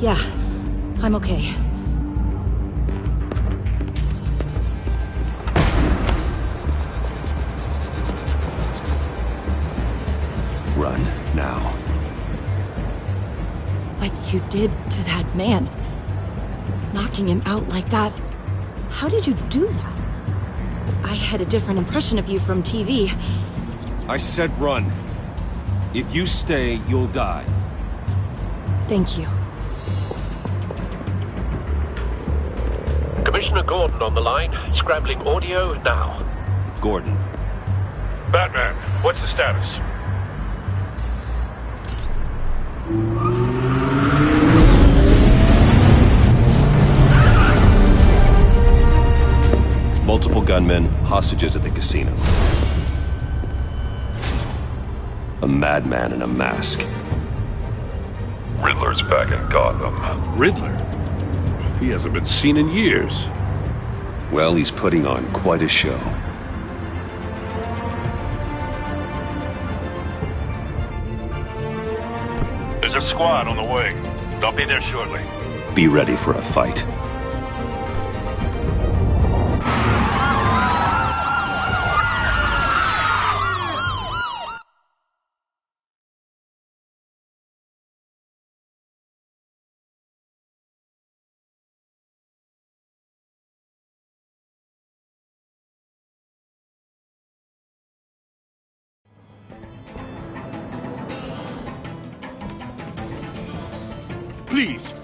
Yeah, I'm okay. Run, now. Like you did to that man. Knocking him out like that. How did you do that? I had a different impression of you from TV. I said run. If you stay, you'll die. Thank you. Commissioner Gordon on the line. Scrambling audio now. Gordon. Batman, what's the status? Multiple gunmen, hostages at the casino. A madman in a mask. Riddler's back in Gotham. Riddler? He hasn't been seen in years. Well, he's putting on quite a show. There's a squad on the way. They'll be there shortly. Be ready for a fight.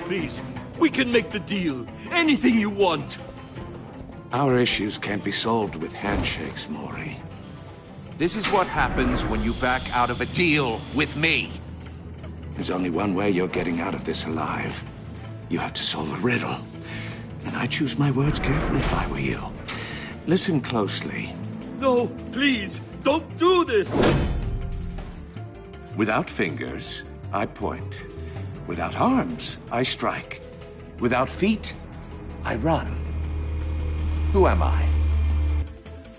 Please, we can make the deal. Anything you want. Our issues can't be solved with handshakes, Maury. This is what happens when you back out of a deal with me. There's only one way you're getting out of this alive. You have to solve a riddle. And I choose my words carefully if I were you. Listen closely. No, please, don't do this! Without fingers, I point. Without arms, I strike. Without feet, I run. Who am I?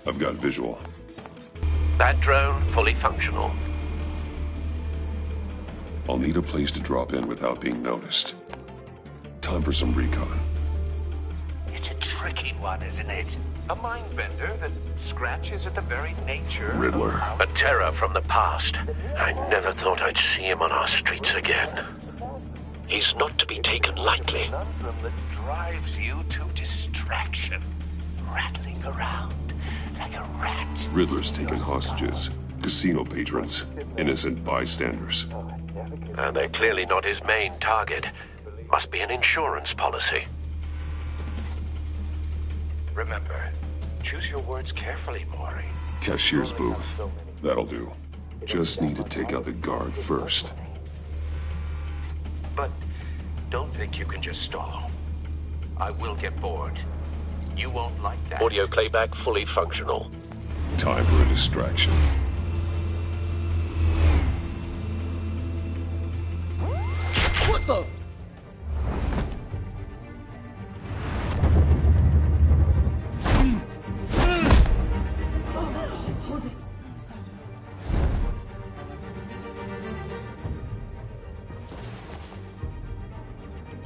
I've got visual. Bat drone fully functional. I'll need a place to drop in without being noticed. Time for some recon. It's a tricky one, isn't it? A mind bender that scratches at the very nature Riddler. A terror from the past. I never thought I'd see him on our streets again. He's not to be taken lightly. A conundrum that drives you to distraction. Rattling around like a rat. Riddler's taken hostages. Casino patrons. Innocent bystanders. They're clearly not his main target. Must be an insurance policy. Remember, choose your words carefully, Maury. Cashier's booth. That'll do. Just need to take out the guard first. But don't think you can just stall. I will get bored. You won't like that. Audio playback fully functional. Time for a distraction. What the?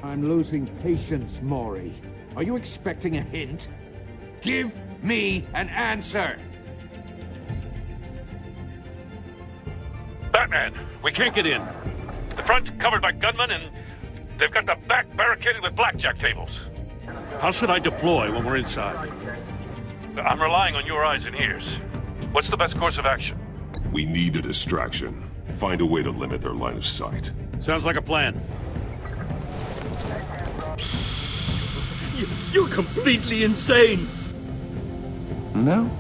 I'm losing patience, Maury. Are you expecting a hint? Give me an answer! Batman, we can't get in. The front's covered by gunmen and they've got the back barricaded with blackjack tables. How should I deploy when we're inside? I'm relying on your eyes and ears. What's the best course of action? We need a distraction. Find a way to limit their line of sight. Sounds like a plan. You're completely insane! No,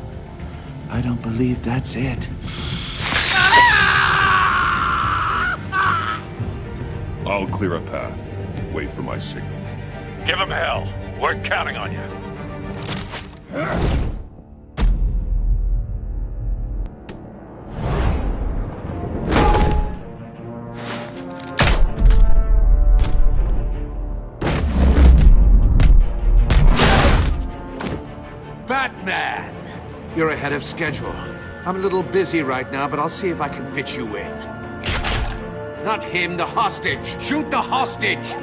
I don't believe that's it. I'll clear a path. Wait for my signal. Give him hell. We're counting on you. Batman! You're ahead of schedule. I'm a little busy right now, but I'll see if I can fit you in. Not him, the hostage! Shoot the hostage!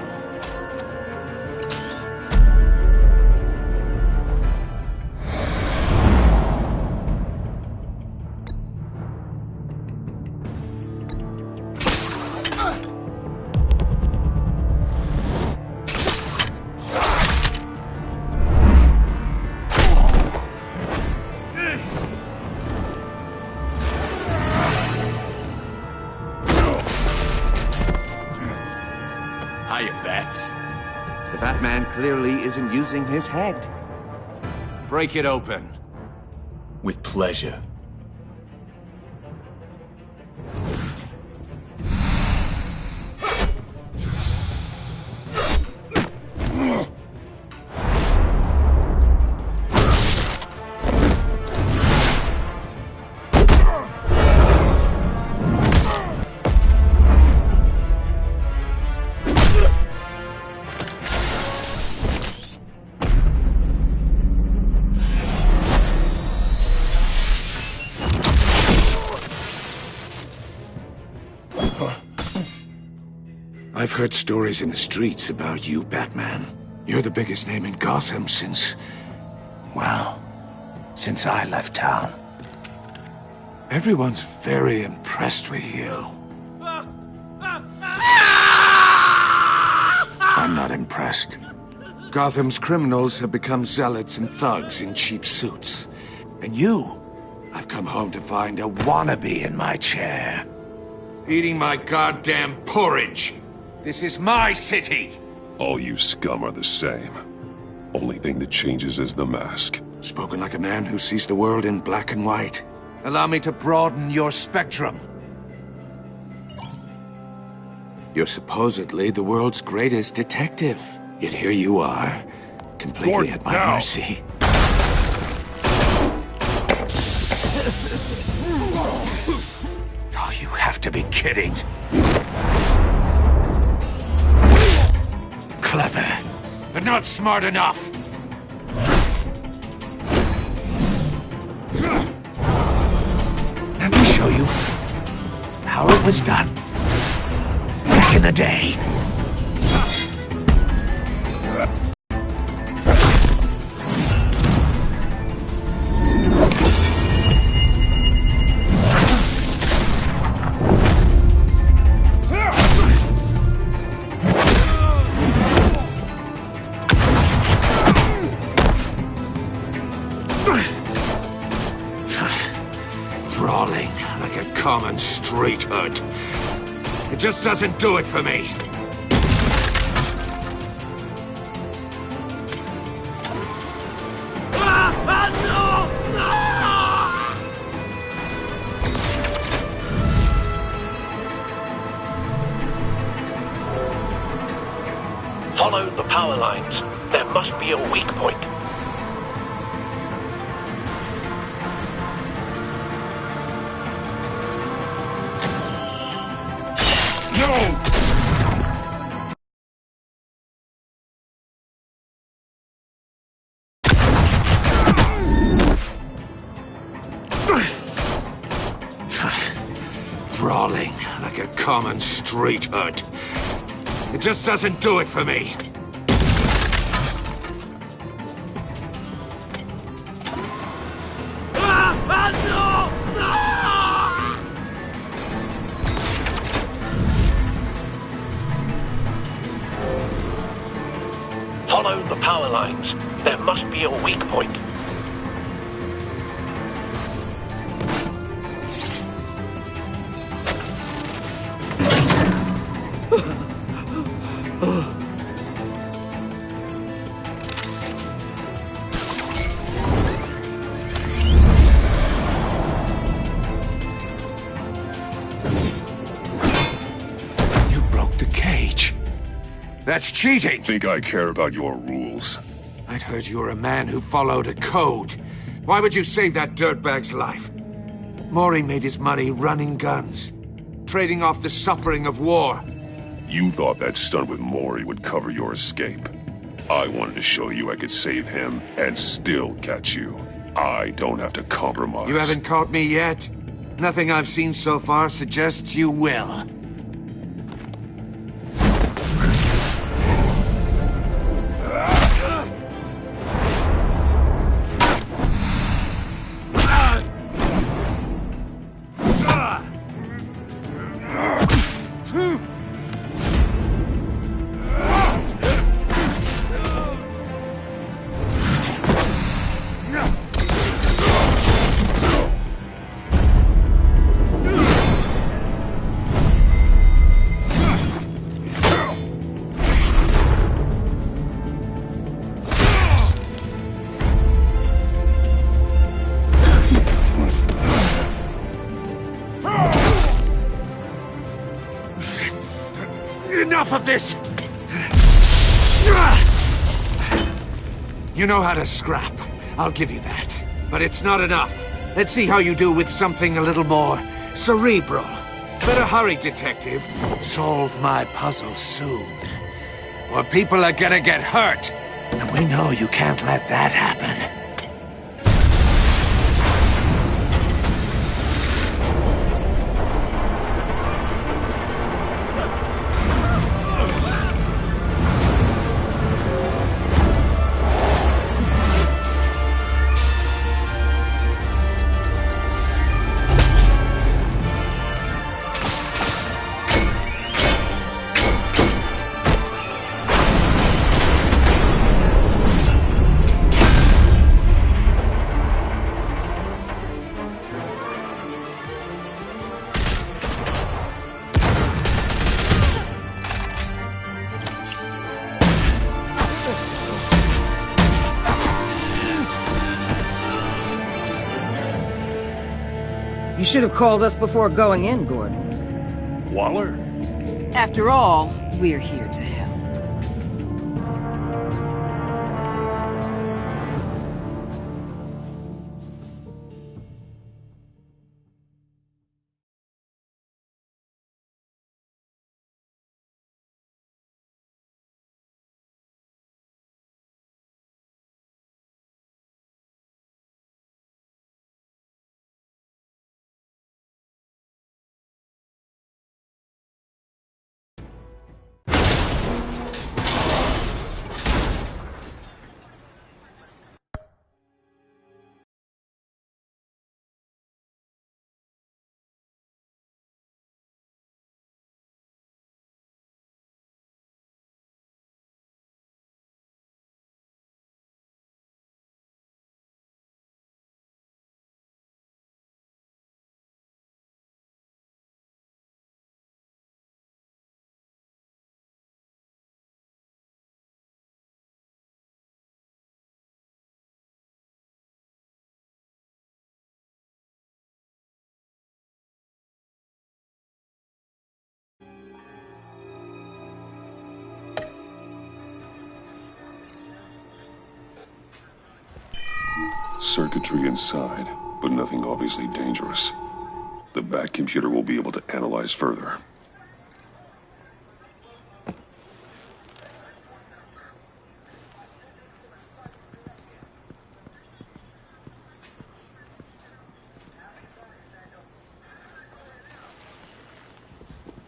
The Batman clearly isn't using his head. Break it open. With pleasure. I've heard stories in the streets about you, Batman. You're the biggest name in Gotham since... well, since I left town. Everyone's very impressed with you. I'm not impressed. Gotham's criminals have become zealots and thugs in cheap suits. And you, I've come home to find a wannabe in my chair. Eating my goddamn porridge. This is my city! All you scum are the same. Only thing that changes is the mask. Spoken like a man who sees the world in black and white. Allow me to broaden your spectrum. You're supposedly the world's greatest detective. Yet here you are, completely at my mercy. Oh, you have to be kidding. Clever, but not smart enough. Let me show you how it was done back in the day. Brawling like a common street hood. It just doesn't do it for me. Follow the power lines. There must be a weak point. Brawling like a common street hood. It just doesn't do it for me. Follow the power lines. There must be a weak point. You broke the cage. That's cheating! Think I care about your rules? I'd heard you were a man who followed a code. Why would you save that dirtbag's life? Mori made his money running guns, trading off the suffering of war. You thought that stunt with Mori would cover your escape. I wanted to show you I could save him and still catch you. I don't have to compromise. You haven't caught me yet. Nothing I've seen so far suggests you will. enough of this! You know how to scrap. I'll give you that. But it's not enough. Let's see how you do with something a little more cerebral. Better hurry, detective. Solve my puzzle soon. Or people are gonna get hurt. And we know you can't let that happen. You should have called us before going in, Gordon. Waller? After all, we're here to help. Circuitry inside, but nothing obviously dangerous. The back computer will be able to analyze further.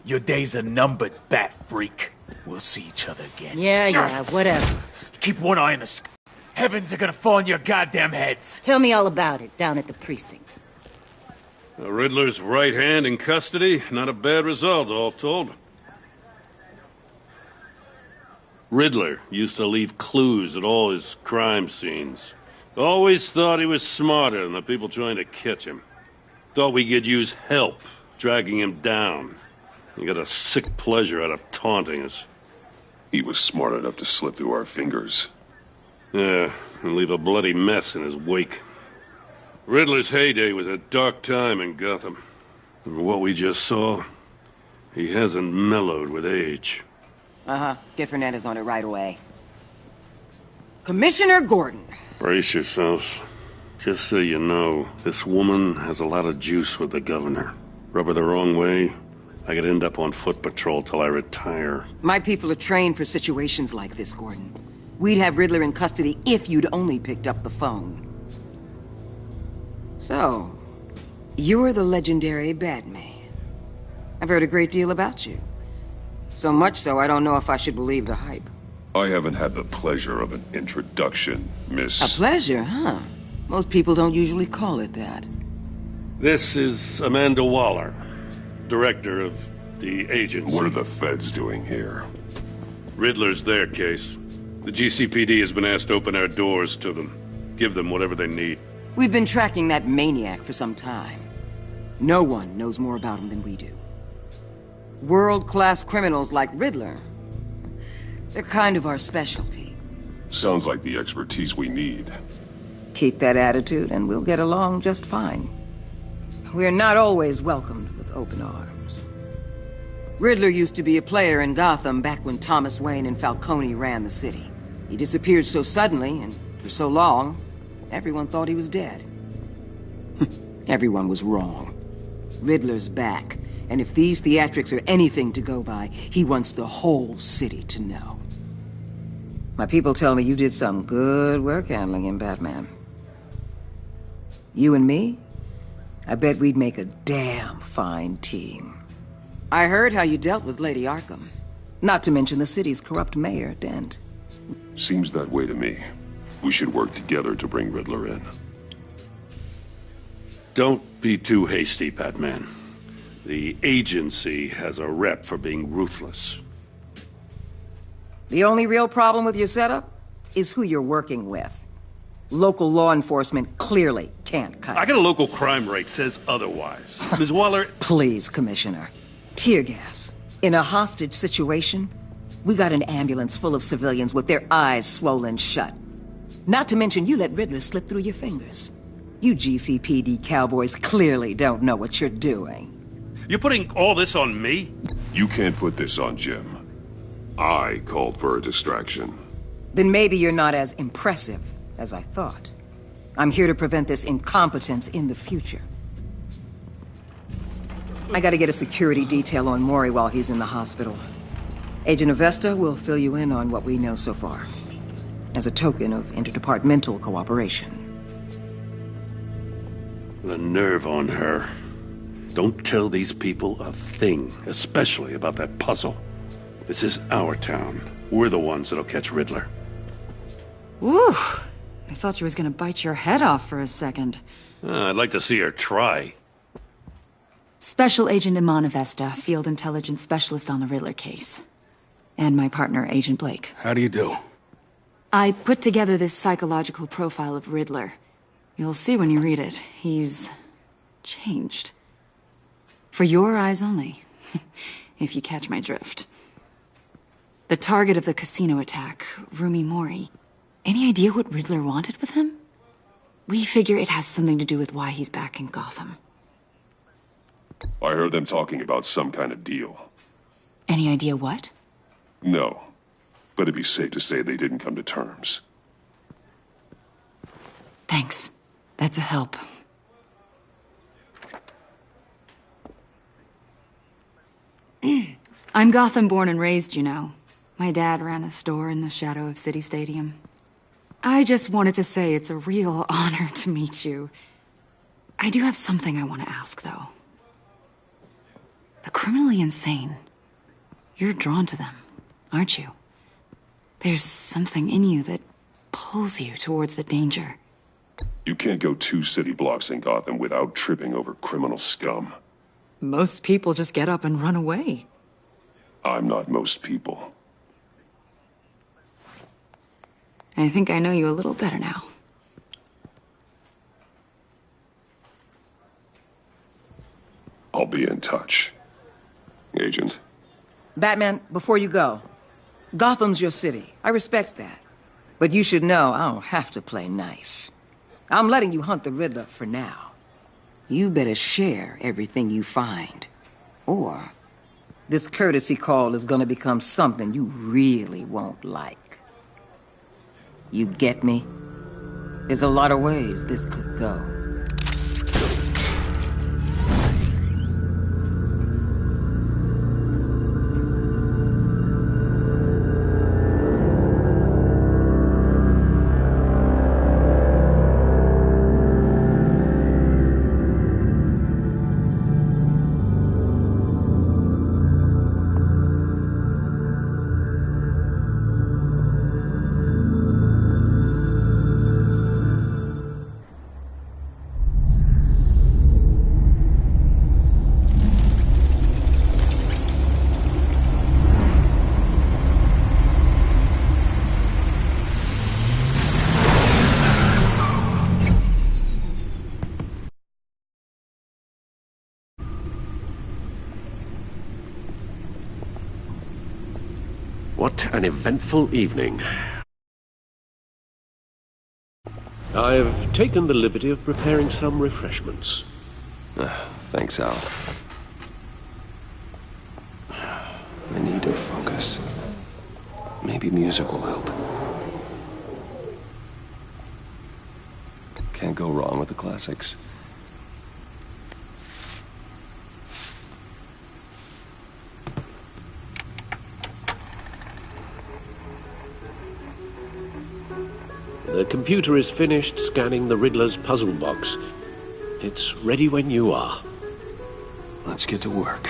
Your days are numbered, bat freak. We'll see each other again. Yeah, whatever. Keep one eye on the sky. Heavens are gonna fall on your goddamn heads. Tell me all about it, down at the precinct. The Riddler's right hand in custody. Not a bad result, all told. Riddler used to leave clues at all his crime scenes. Always thought he was smarter than the people trying to catch him. Thought we could use help dragging him down. He got a sick pleasure out of taunting us. He was smart enough to slip through our fingers. Yeah, and leave a bloody mess in his wake. Riddler's heyday was a dark time in Gotham. And what we just saw, he hasn't mellowed with age. Uh-huh. Get Fernandez on it right away. Commissioner Gordon. Brace yourselves. Just so you know, this woman has a lot of juice with the governor. Rub her the wrong way, I could end up on foot patrol till I retire. My people are trained for situations like this, Gordon. We'd have Riddler in custody if you'd only picked up the phone. So, you're the legendary Batman. I've heard a great deal about you. So much so, I don't know if I should believe the hype. I haven't had the pleasure of an introduction, Miss... A pleasure, huh? Most people don't usually call it that. This is Amanda Waller, director of the agency. What are the feds doing here? Riddler's their case. The GCPD has been asked to open our doors to them. Give them whatever they need. We've been tracking that maniac for some time. No one knows more about him than we do. World-class criminals like Riddler. They're kind of our specialty. Sounds like the expertise we need. Keep that attitude and we'll get along just fine. We're not always welcomed with open arms. Riddler used to be a player in Gotham back when Thomas Wayne and Falcone ran the city. He disappeared so suddenly and for so long, everyone thought he was dead. Everyone was wrong. Riddler's back, and if these theatrics are anything to go by, he wants the whole city to know. My people tell me you did some good work handling him, Batman. You and me? I bet we'd make a damn fine team. I heard how you dealt with Lady Arkham. Not to mention the city's corrupt mayor, Dent. Seems that way to me. We should work together to bring Riddler in. Don't be too hasty, Batman. The agency has a rep for being ruthless. The only real problem with your setup is who you're working with. Local law enforcement clearly can't cut it. I got a local crime rate says otherwise. Ms. Waller... Please, Commissioner. Tear gas. In a hostage situation, we got an ambulance full of civilians with their eyes swollen shut. Not to mention you let Riddler slip through your fingers. You GCPD cowboys clearly don't know what you're doing. You're putting all this on me? You can't put this on Jim. I called for a distraction. Then maybe you're not as impressive as I thought. I'm here to prevent this incompetence in the future. I gotta get a security detail on Mori while he's in the hospital. Agent Avesta will fill you in on what we know so far, as a token of interdepartmental cooperation. The nerve on her. Don't tell these people a thing, especially about that puzzle. This is our town. We're the ones that'll catch Riddler. Woo! I thought she was gonna bite your head off for a second. I'd like to see her try. Special Agent Iman Avesta, Field Intelligence Specialist on the Riddler case. And my partner, Agent Blake. How do you do? I put together this psychological profile of Riddler. You'll see when you read it. He's... changed. For your eyes only, if you catch my drift. The target of the casino attack, Rumi Mori. Any idea what Riddler wanted with him? We figure it has something to do with why he's back in Gotham. I heard them talking about some kind of deal. Any idea what? No, but it'd be safe to say they didn't come to terms. Thanks. That's a help. I'm Gotham born and raised, you know. My dad ran a store in the shadow of City Stadium. I just wanted to say it's a real honor to meet you. I do have something I want to ask, though. The criminally insane. You're drawn to them, aren't you? There's something in you that pulls you towards the danger. You can't go 2 city blocks in Gotham without tripping over criminal scum. Most people just get up and run away. I'm not most people. I think I know you a little better now. I'll be in touch. Agent. Batman, before you go, Gotham's your city. I respect that. But you should know I don't have to play nice. I'm letting you hunt the Riddler for now. You better share everything you find. Or this courtesy call is gonna become something you really won't like. You get me? There's a lot of ways this could go. What an eventful evening. I've taken the liberty of preparing some refreshments. Thanks, Al. focus. Maybe music will help. Can't go wrong with the classics. The computer is finished scanning the Riddler's puzzle box. It's ready when you are. Let's get to work.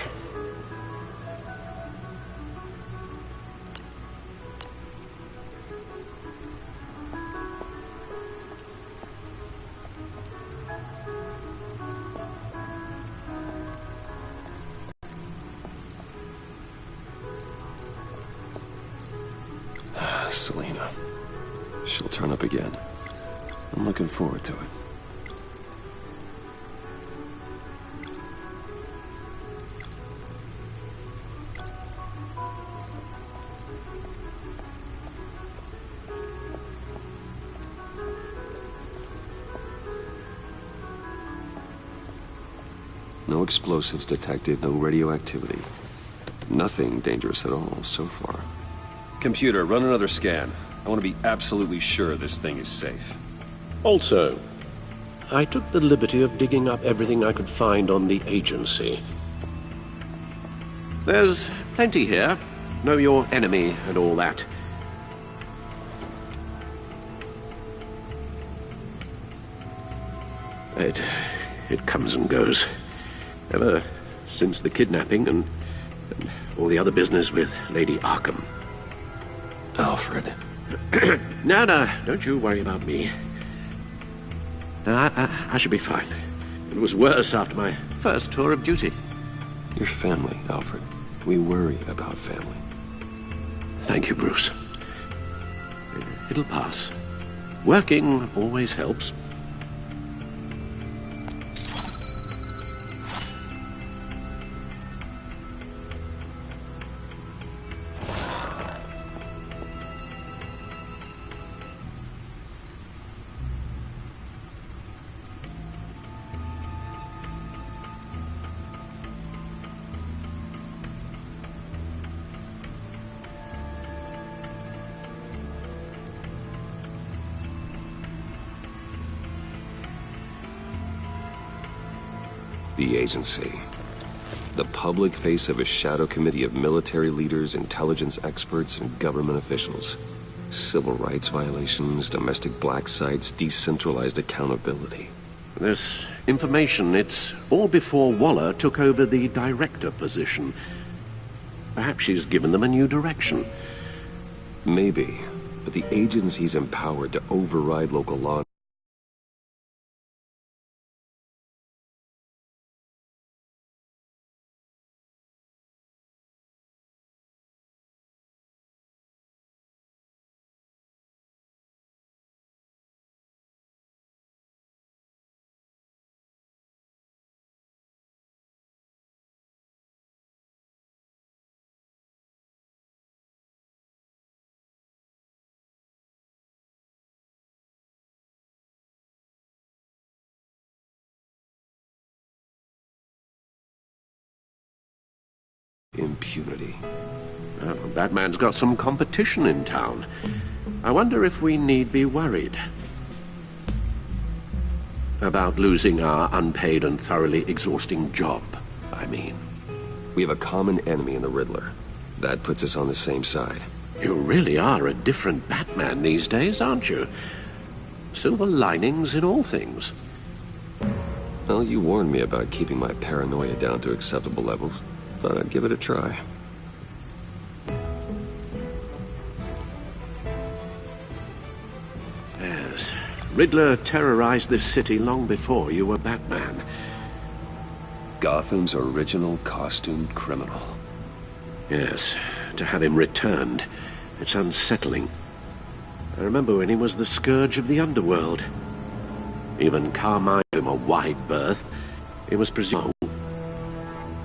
Selina. She'll turn up again. I'm looking forward to it. No explosives detected, no radioactivity. Nothing dangerous at all so far. Computer, run another scan. I want to be absolutely sure this thing is safe. Also, I took the liberty of digging up everything I could find on the agency. There's plenty here. Know your enemy and all that. It comes and goes. Ever since the kidnapping and all the other business with Lady Arkham. Alfred. No, don't you worry about me. No, I should be fine. It was worse after my first tour of duty. Your family, Alfred. We worry about family. Thank you, Bruce. It'll pass. Working always helps. The agency. The public face of a shadow committee of military leaders, intelligence experts, and government officials. Civil rights violations, domestic black sites, decentralized accountability. This information, it's all before Waller took over the director position. Perhaps she's given them a new direction. Maybe, but the agency's empowered to override local law. Impunity. Oh, Batman's got some competition in town. I wonder if we need be worried about losing our unpaid and thoroughly exhausting job, I mean. We have a common enemy in the Riddler. That puts us on the same side. You really are a different Batman these days, aren't you? Silver linings in all things. Well, you warned me about keeping my paranoia down to acceptable levels. Thought I'd give it a try. Yes. Riddler terrorized this city long before you were Batman. Gotham's original costumed criminal. Yes. To have him returned, it's unsettling. I remember when he was the scourge of the underworld. Even Carmine gave him a wide berth. He was presumed.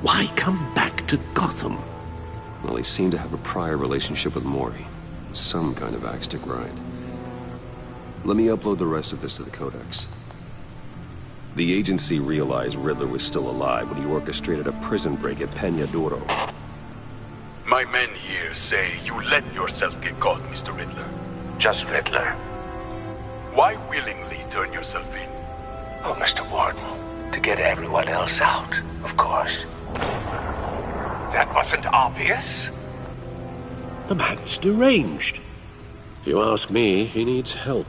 Why come back to Gotham? Well, he seemed to have a prior relationship with Mori. Some kind of axe to grind. Let me upload the rest of this to the Codex. The agency realized Riddler was still alive when he orchestrated a prison break at Peña Duro. My men here say you let yourself get caught, Mr. Riddler. Just Riddler. Why willingly turn yourself in? Oh, Mr. Warden, to get everyone else out, of course. That wasn't obvious? The man's deranged. If you ask me, he needs help.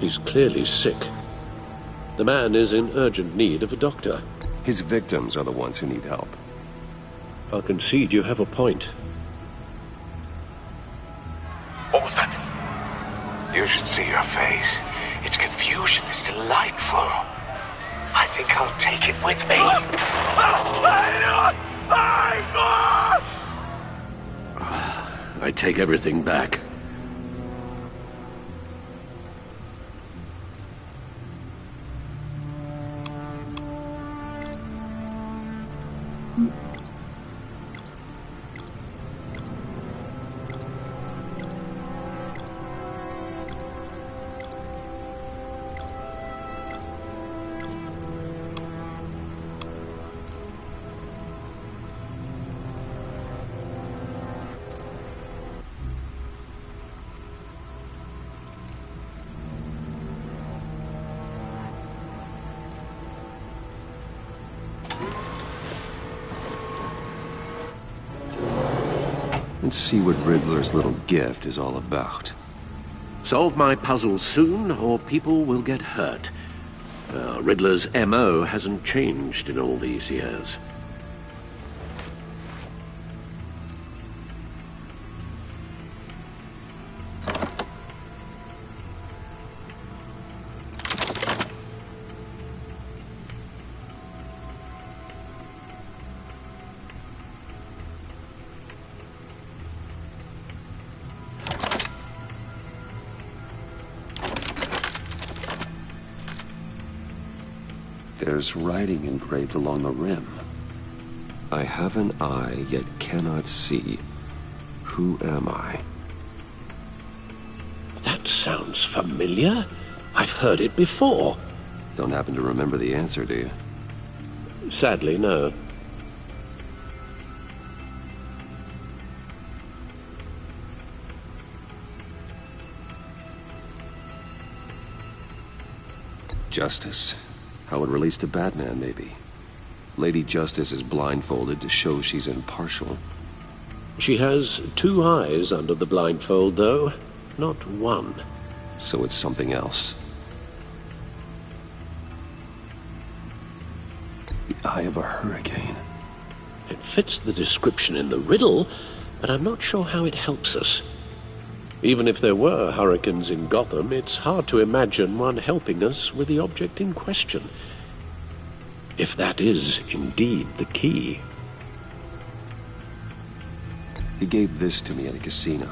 He's clearly sick. The man is in urgent need of a doctor. His victims are the ones who need help. I'll concede you have a point. What was that? You should see your face. Its confusion is delightful. I think I'll take it with me. I take everything back. Let's see what Riddler's little gift is all about. Solve my puzzle soon, or people will get hurt. Riddler's M.O. hasn't changed in all these years. There's writing engraved along the rim. I have an eye, yet cannot see. Who am I? That sounds familiar. I've heard it before. Don't happen to remember the answer, do you? Sadly, no. Justice. How it relates to Batman, maybe. Lady Justice is blindfolded to show she's impartial. She has two eyes under the blindfold, though, not one. So it's something else. The eye of a hurricane. It fits the description in the riddle, but I'm not sure how it helps us. Even if there were hurricanes in Gotham, it's hard to imagine one helping us with the object in question. If that is indeed the key. He gave this to me at a casino.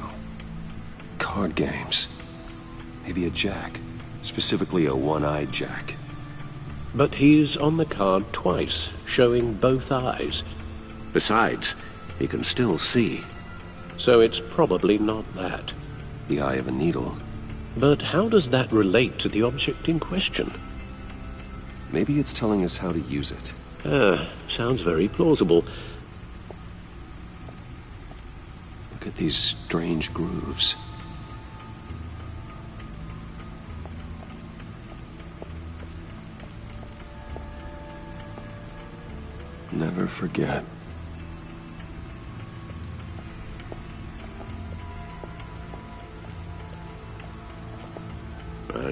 Card games. Maybe a jack. Specifically a one-eyed jack. But he's on the card twice, showing both eyes. Besides, he can still see. So it's probably not that. The eye of a needle. But how does that relate to the object in question? Maybe it's telling us how to use it. Sounds very plausible. Look at these strange grooves. Never forget.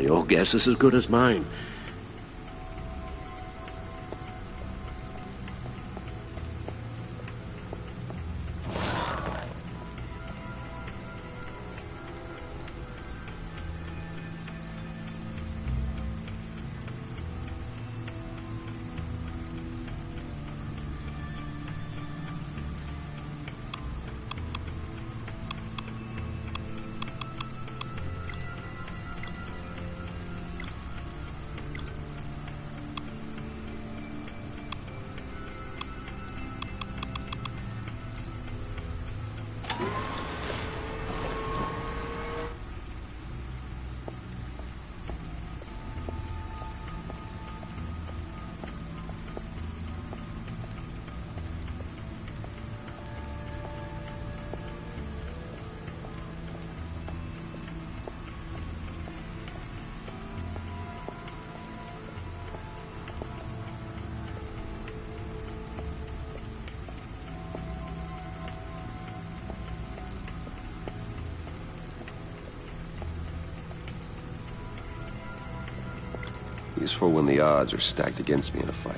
Your guess is as good as mine. Useful when the odds are stacked against me in a fight.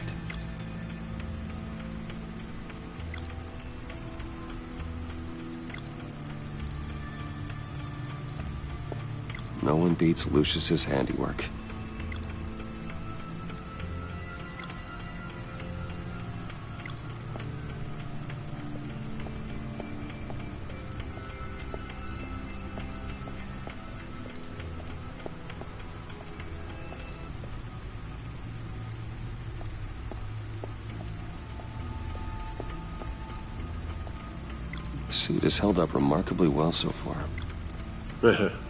No one beats Lucius's handiwork. The suit has held up remarkably well so far.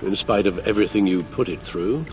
In spite of everything you put it through?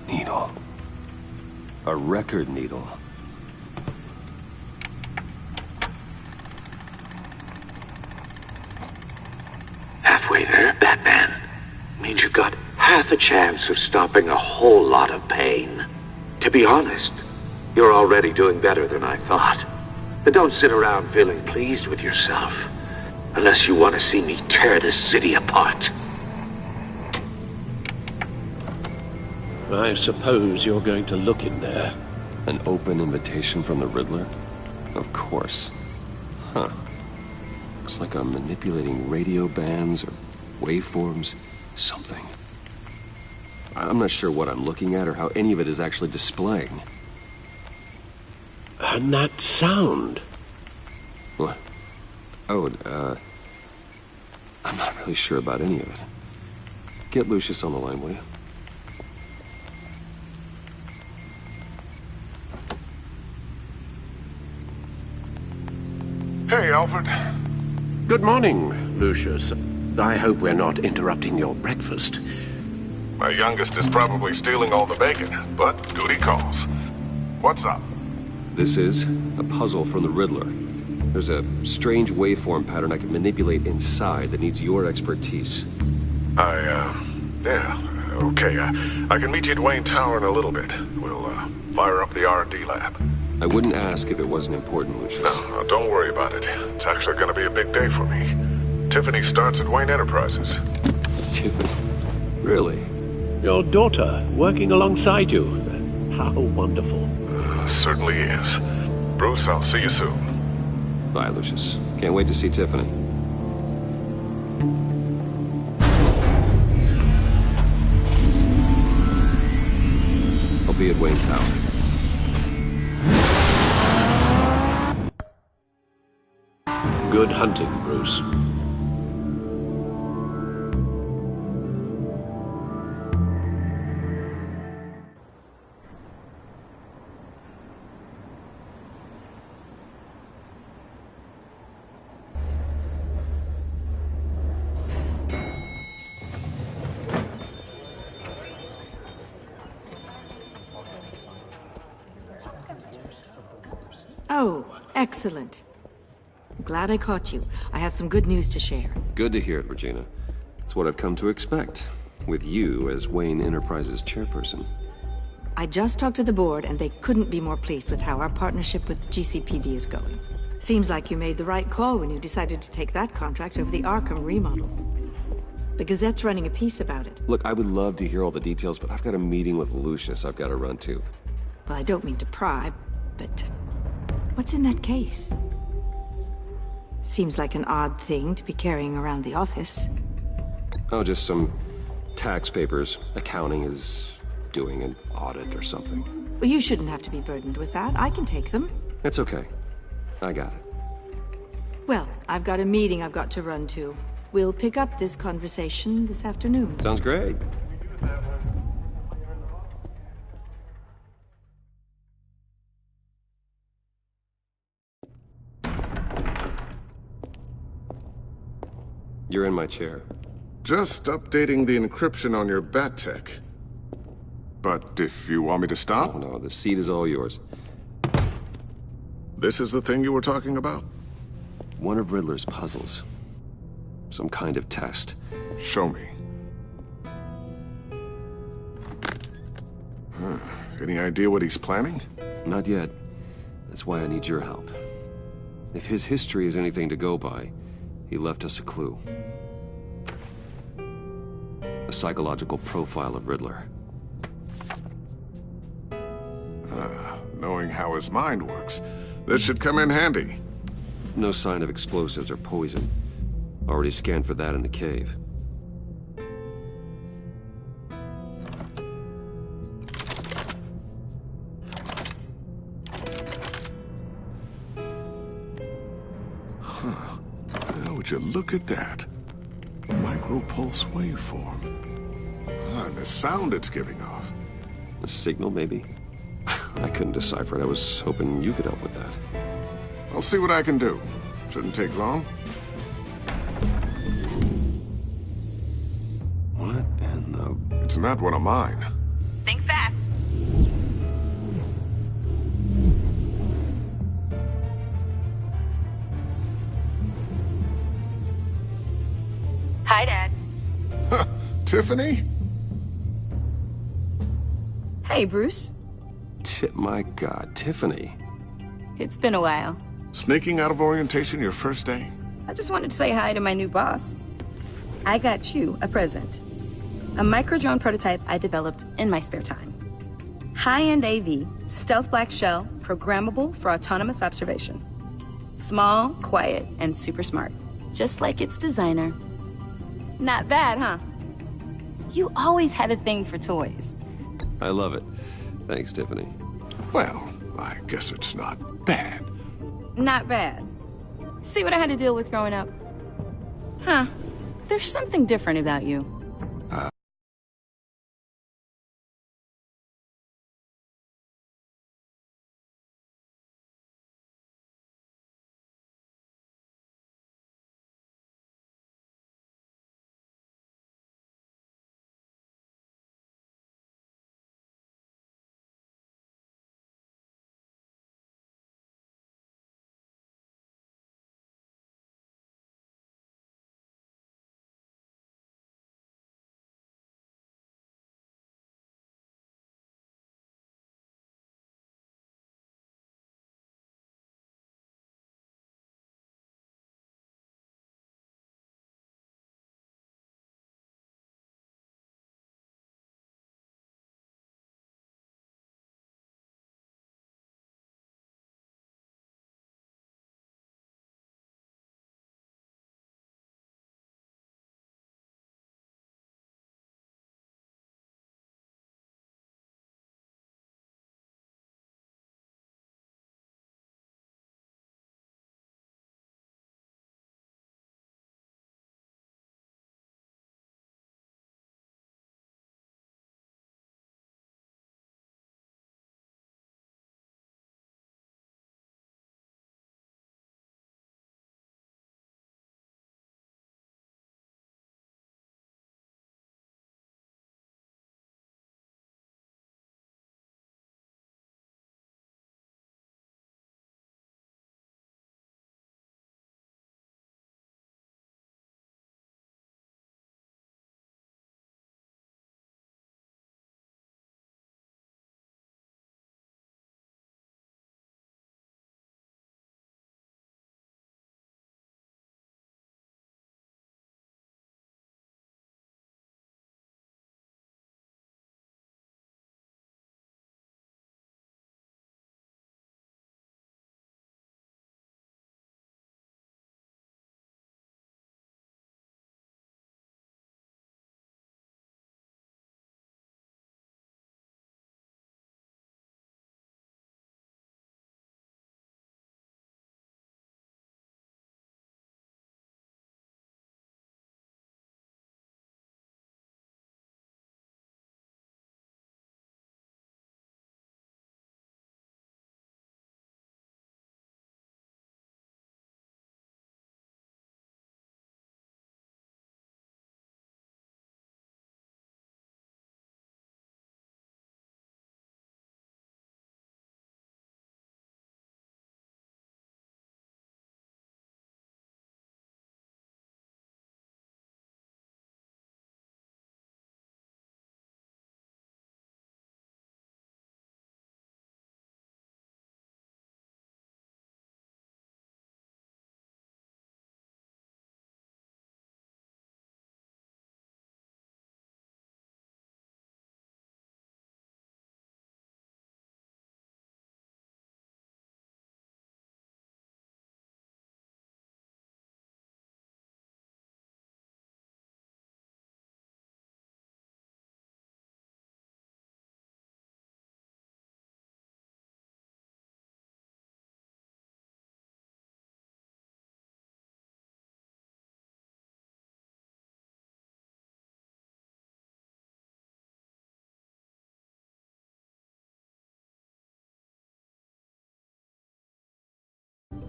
Needle. A record needle. Halfway there, Batman. Means you got half a chance of stopping a whole lot of pain. To be honest, you're already doing better than I thought. But don't sit around feeling pleased with yourself. Unless you want to see me tear this city apart. I suppose you're going to look in there. An open invitation from the Riddler? Of course. Huh. Looks like I'm manipulating radio bands or waveforms. Something. I'm not sure what I'm looking at or how any of it is actually displaying. And that sound? What? Oh, I'm not really sure about any of it. Get Lucius on the line, will you? Hey, Alfred. Good morning, Lucius. I hope we're not interrupting your breakfast. My youngest is probably stealing all the bacon, but duty calls. What's up? This is a puzzle from the Riddler. There's a strange waveform pattern I can manipulate inside that needs your expertise. Yeah, okay. I can meet you at Wayne Tower in a little bit. We'll, fire up the R&D lab. I wouldn't ask if it wasn't important, Lucius. No, don't worry about it. It's actually going to be a big day for me. Tiffany starts at Wayne Enterprises. Tiffany? Really? Your daughter, working alongside you. How wonderful. Certainly is. Bruce, I'll see you soon. Bye, Lucius. Can't wait to see Tiffany. I'll be at Wayne Tower. Good hunting, Bruce. Oh, excellent. Glad I caught you. I have some good news to share. Good to hear it, Regina. It's what I've come to expect, with you as Wayne Enterprises chairperson. I just talked to the board, and they couldn't be more pleased with how our partnership with GCPD is going. Seems like you made the right call when you decided to take that contract over the Arkham remodel. The Gazette's running a piece about it. Look, I would love to hear all the details, but I've got a meeting with Lucius I've got to run to. Well, I don't mean to pry, but what's in that case? Seems like an odd thing to be carrying around the office. Oh, just some tax papers. Accounting is doing an audit or something. Well, you shouldn't have to be burdened with that. I can take them. It's okay. I got it. Well, I've got a meeting I've got to run to. We'll pick up this conversation this afternoon. Sounds great. You're in my chair. Just updating the encryption on your Bat-Tech. But if you want me to stop? Oh, no, the seat is all yours. This is the thing you were talking about? One of Riddler's puzzles. Some kind of test. Show me. Huh. Any idea what he's planning? Not yet. That's why I need your help. If his history is anything to go by, he left us a clue. A psychological profile of Riddler. Knowing how his mind works, this should come in handy. No sign of explosives or poison. Already scanned for that in the cave. Would you look at that? Micropulse waveform. And the sound it's giving off. A signal, maybe? I couldn't decipher it. I was hoping you could help with that. I'll see what I can do. Shouldn't take long. What in the... It's not one of mine. Think fast. Hi, Dad. Tiffany? Hey, Bruce. My God, Tiffany. It's been a while. Sneaking out of orientation your first day? I just wanted to say hi to my new boss. I got you a present. A micro-drone prototype I developed in my spare time. High-end AV, stealth black shell, programmable for autonomous observation. Small, quiet, and super smart. Just like its designer. Not bad, huh? You always had a thing for toys. I love it. Thanks, Tiffany. Well, I guess it's not bad. Not bad. See what I had to deal with growing up? Huh. There's something different about you.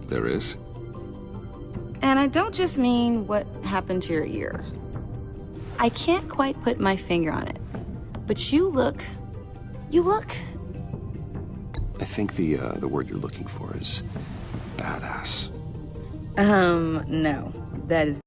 There is? And I don't just mean what happened to your ear. I can't quite put my finger on it, but you look... I think the word you're looking for is badass. No. That is...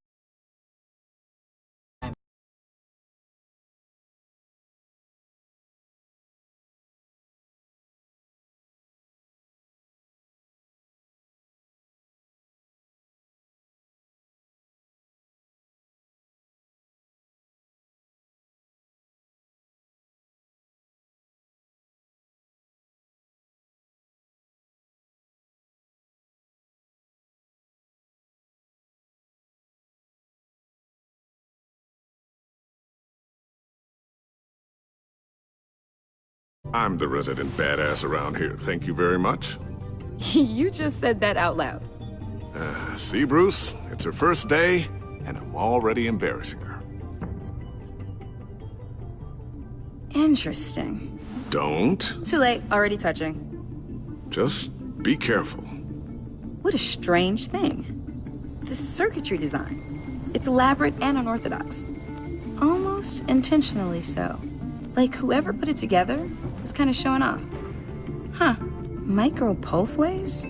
I'm the resident badass around here. Thank you very much. You just said that out loud. See, Bruce? It's her first day, and I'm already embarrassing her. Interesting. Don't. Too late. Already touching. Just be careful. What a strange thing. The circuitry design. It's elaborate and unorthodox. Almost intentionally so. Like whoever put it together was kind of showing off. Huh. Micro pulse waves?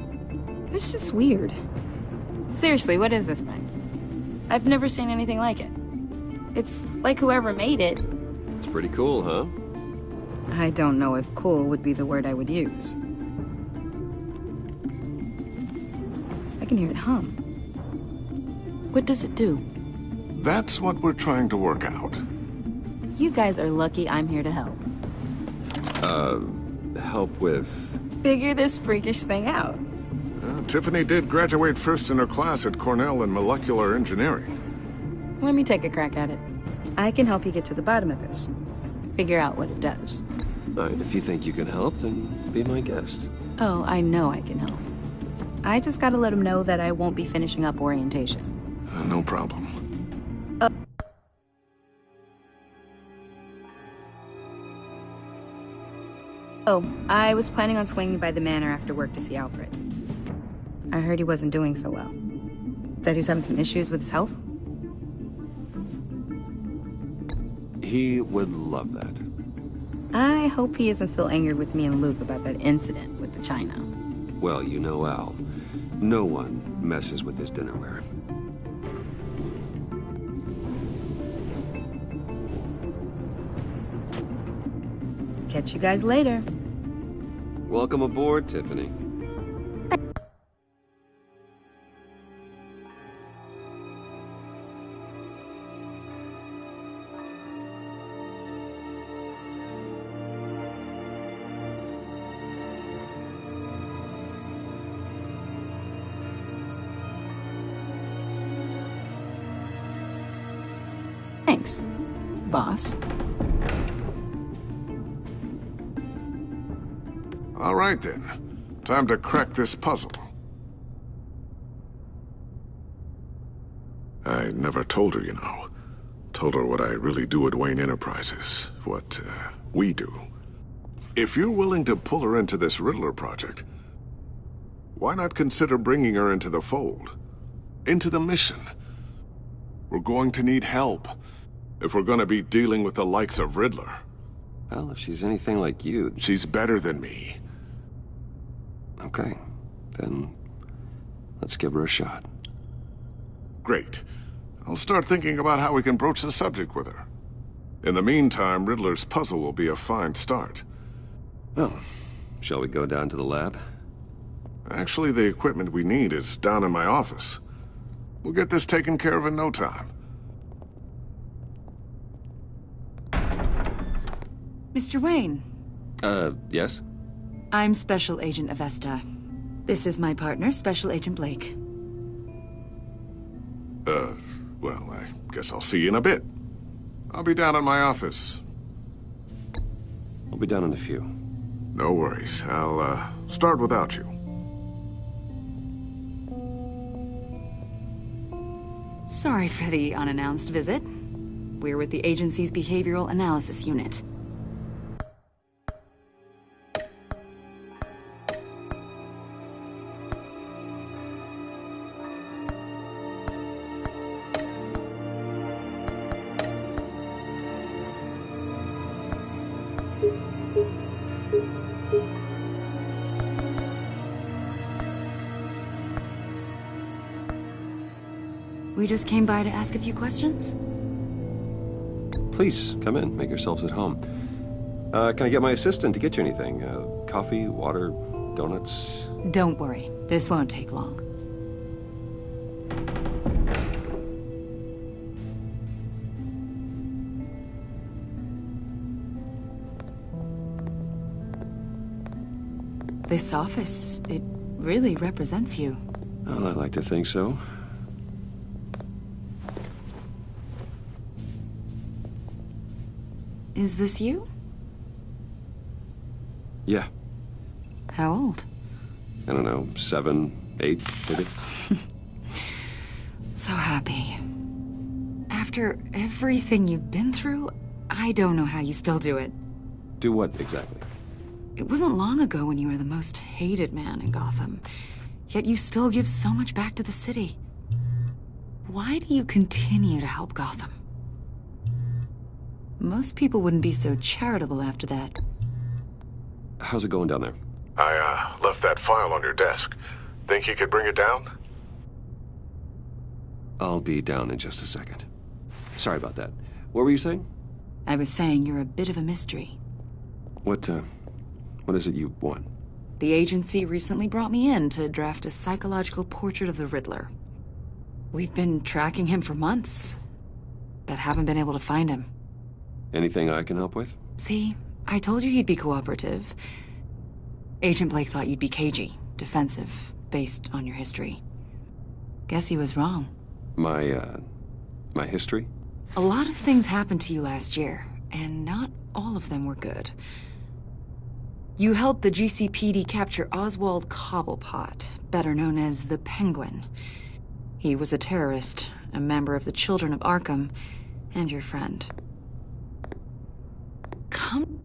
It's just weird. Seriously, what is this thing? I've never seen anything like it. It's like whoever made it. It's pretty cool, huh? I don't know if cool would be the word I would use. I can hear it hum. What does it do? That's what we're trying to work out. You guys are lucky I'm here to help. Help with... Figure this freakish thing out. Tiffany did graduate first in her class at Cornell in molecular engineering. Let me take a crack at it. I can help you get to the bottom of this. Figure out what it does. All right, if you think you can help, then be my guest. Oh, I know I can help. I just gotta let him know that I won't be finishing up orientation. No problem. Oh, I was planning on swinging by the manor after work to see Alfred. I heard he wasn't doing so well. That he was having some issues with his health? He would love that. I hope he isn't still angered with me and Luke about that incident with the china. Well, you know Al. No one messes with his dinnerware. Catch you guys later. Welcome aboard, Tiffany. Thanks, boss. All right, then. Time to crack this puzzle. I never told her, you know. Told her what I really do at Wayne Enterprises. What, we do. If you're willing to pull her into this Riddler project, why not consider bringing her into the fold? Into the mission? We're going to need help if we're going to be dealing with the likes of Riddler. Well, if she's anything like you... She's better than me. Okay, then let's give her a shot. Great. I'll start thinking about how we can broach the subject with her. In the meantime, Riddler's puzzle will be a fine start. Well, shall we go down to the lab? Actually, the equipment we need is down in my office. We'll get this taken care of in no time. Mr. Wayne. Yes? I'm Special Agent Avesta. This is my partner, Special Agent Blake. Well, I guess I'll see you in a bit. I'll be down in my office. I'll be down in a few. No worries. I'll, start without you. Sorry for the unannounced visit. We're with the agency's Behavioral Analysis Unit. We just came by to ask a few questions. Please, come in. Make yourselves at home. Can I get my assistant to get you anything? Coffee, water, donuts? Don't worry. This won't take long. This office, it really represents you. Well, I'd like to think so. Is this you? Yeah. How old? I don't know, 7, 8, maybe? So happy. After everything you've been through, I don't know how you still do it. Do what, exactly? It wasn't long ago when you were the most hated man in Gotham, yet you still give so much back to the city. Why do you continue to help Gotham? Most people wouldn't be so charitable after that. How's it going down there? I, left that file on your desk. Think you could bring it down? I'll be down in just a second. Sorry about that. What were you saying? I was saying you're a bit of a mystery. What is it you want? The agency recently brought me in to draft a psychological portrait of the Riddler. We've been tracking him for months, but haven't been able to find him. Anything I can help with? See, I told you he'd be cooperative. Agent Blake thought you'd be cagey, defensive, based on your history. Guess he was wrong. My history? A lot of things happened to you last year, and not all of them were good. You helped the GCPD capture Oswald Cobblepot, better known as the Penguin. He was a terrorist, a member of the Children of Arkham, and your friend. Come...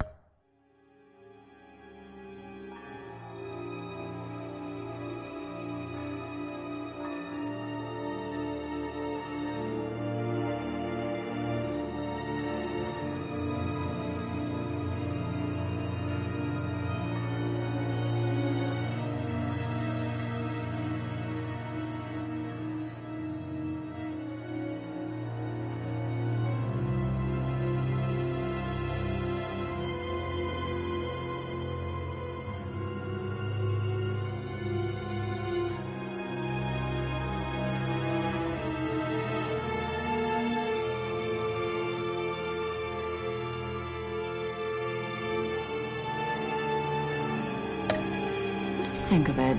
Think of it.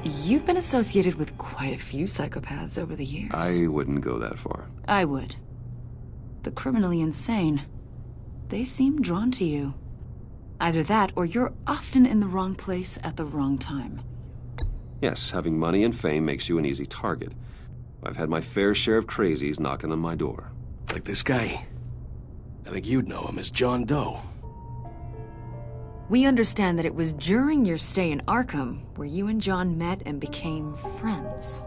You've been associated with quite a few psychopaths over the years. I wouldn't go that far. I would. The criminally insane. They seem drawn to you. Either that, or you're often in the wrong place at the wrong time. Yes, having money and fame makes you an easy target. I've had my fair share of crazies knocking on my door. Like this guy. I think you'd know him as John Doe. We understand that it was during your stay in Arkham where you and John met and became friends.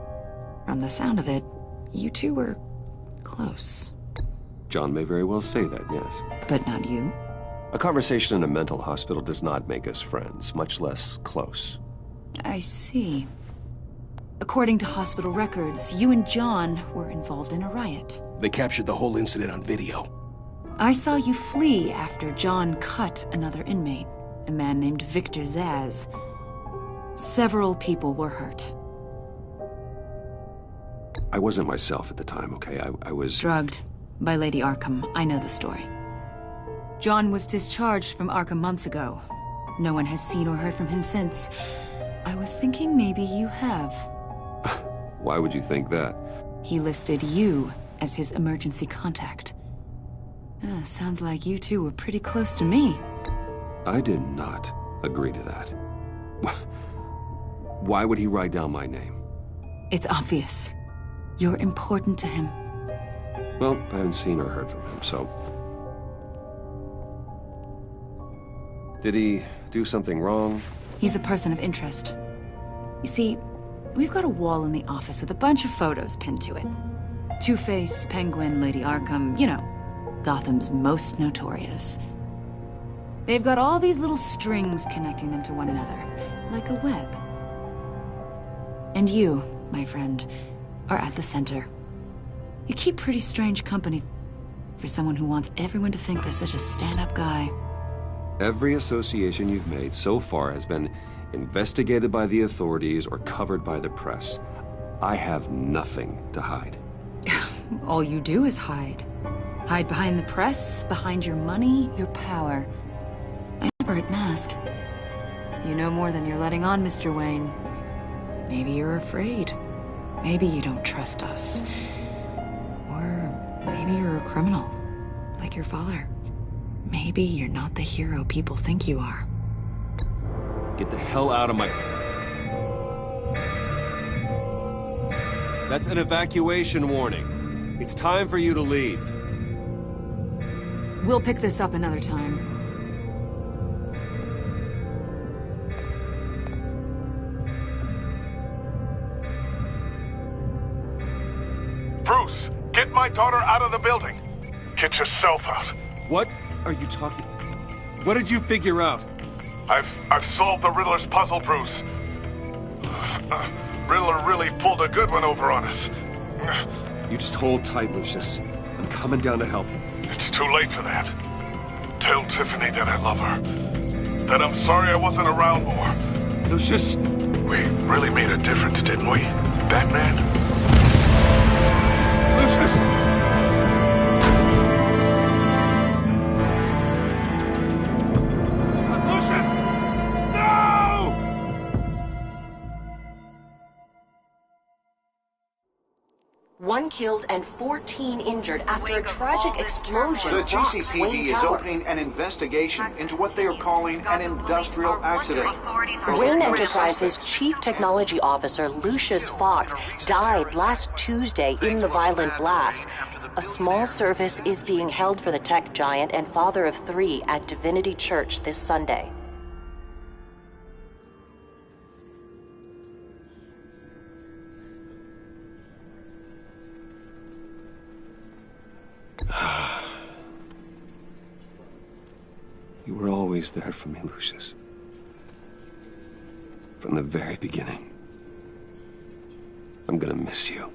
From the sound of it, you two were close. John may very well say that, yes. But not you. A conversation in a mental hospital does not make us friends, much less close. I see. According to hospital records, you and John were involved in a riot. They captured the whole incident on video. I saw you flee after John cut another inmate. A man named Victor Zsasz. Several people were hurt. I wasn't myself at the time, okay? I was... drugged by Lady Arkham. I know the story. John was discharged from Arkham months ago. No one has seen or heard from him since. I was thinking maybe you have. Why would you think that? He listed you as his emergency contact. Sounds like you two were pretty close to me. I did not agree to that. Why would he write down my name? It's obvious. You're important to him. Well, I haven't seen or heard from him, so... Did he do something wrong? He's a person of interest. You see, we've got a wall in the office with a bunch of photos pinned to it. Two-Face, Penguin, Lady Arkham, you know, Gotham's most notorious. They've got all these little strings connecting them to one another, like a web. And you, my friend, are at the center. You keep pretty strange company for someone who wants everyone to think they're such a stand-up guy. Every association you've made so far has been investigated by the authorities or covered by the press. I have nothing to hide. All you do is hide. Hide behind the press, behind your money, your power. I elaborate mask. You know more than you're letting on, Mr. Wayne. Maybe you're afraid. Maybe you don't trust us. Or maybe you're a criminal, like your father. Maybe you're not the hero people think you are. Get the hell out of my... That's an evacuation warning. It's time for you to leave. We'll pick this up another time. Bruce, get my daughter out of the building. Get yourself out. What are you talking... What did you figure out? I've solved the Riddler's puzzle, Bruce. Riddler really pulled a good one over on us. You just hold tight, Lucius. I'm coming down to help. It's too late for that. Tell Tiffany that I love her. That I'm sorry I wasn't around more. Lucius! We really made a difference, didn't we, Batman? Lucius! One killed and 14 injured after a tragic explosion. The rocks GCPD Wayne is Tower. opening an investigation into what they are calling an industrial accident. Wayne Enterprises' Chief Technology Officer Lucius Fox died last Tuesday in the violent blast. A small service is being held for the tech giant and father of 3 at Divinity Church this Sunday. You were always there for me, Lucius. From the very beginning. I'm gonna miss you.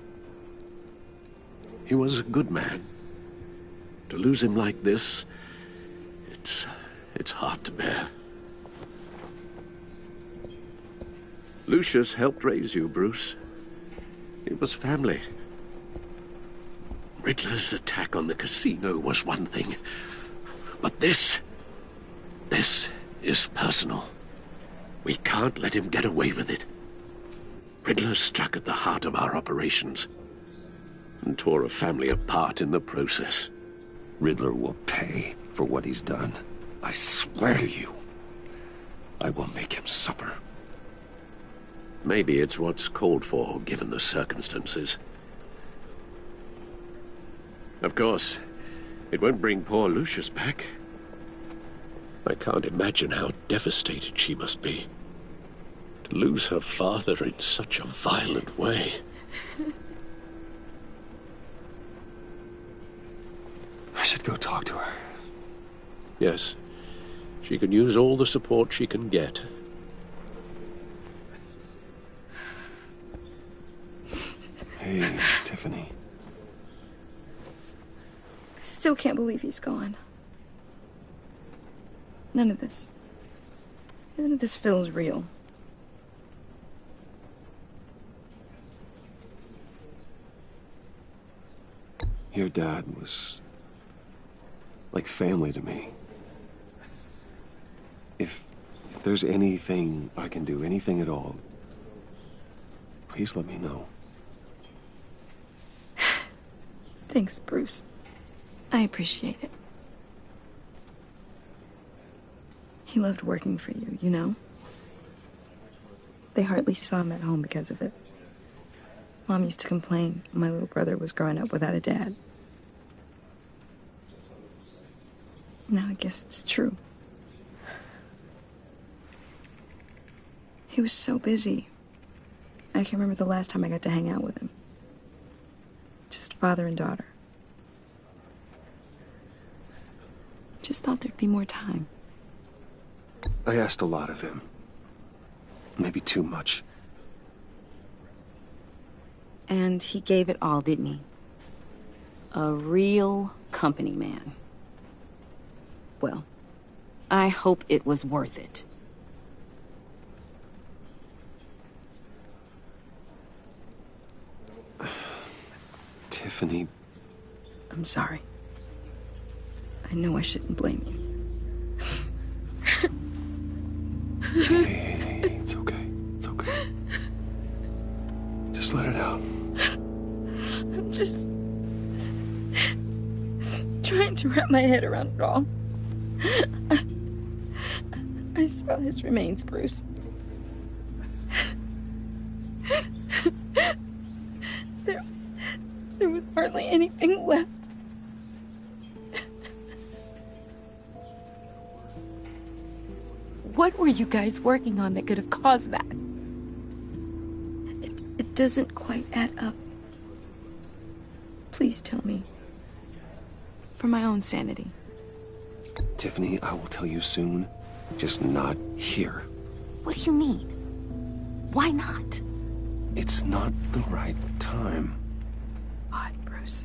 He was a good man. To lose him like this, it's hard to bear. Lucius helped raise you, Bruce. It was family. Riddler's attack on the casino was one thing, but this is personal. We can't let him get away with it. Riddler struck at the heart of our operations and tore a family apart in the process. Riddler will pay for what he's done. I swear to you, I will make him suffer. Maybe it's what's called for, given the circumstances. Of course, it won't bring poor Lucius back. I can't imagine how devastated she must be. To lose her father in such a violent way. I should go talk to her. Yes, she can use all the support she can get. Hey, Tiffany. I still can't believe he's gone. None of this feels real. Your dad was like family to me. If there's anything I can do, anything at all, please let me know. Thanks, Bruce. I appreciate it. He loved working for you, you know? They hardly saw him at home because of it. Mom used to complain my little brother was growing up without a dad. Now I guess it's true. He was so busy. I can remember the last time I got to hang out with him. Just father and daughter. Just thought there'd be more time. I asked a lot of him. Maybe too much. And he gave it all, didn't he? A real company man. Well, I hope it was worth it. Tiffany... I'm sorry. I know I shouldn't blame you. Hey, it's okay. It's okay. Just let it out. I'm just trying to wrap my head around it all. I saw his remains, Bruce. There was hardly anything left. What were you guys working on that could have caused that? It doesn't quite add up. Please tell me. For my own sanity. Tiffany, I will tell you soon. Just not here. What do you mean? Why not? It's not the right time. Why, Bruce?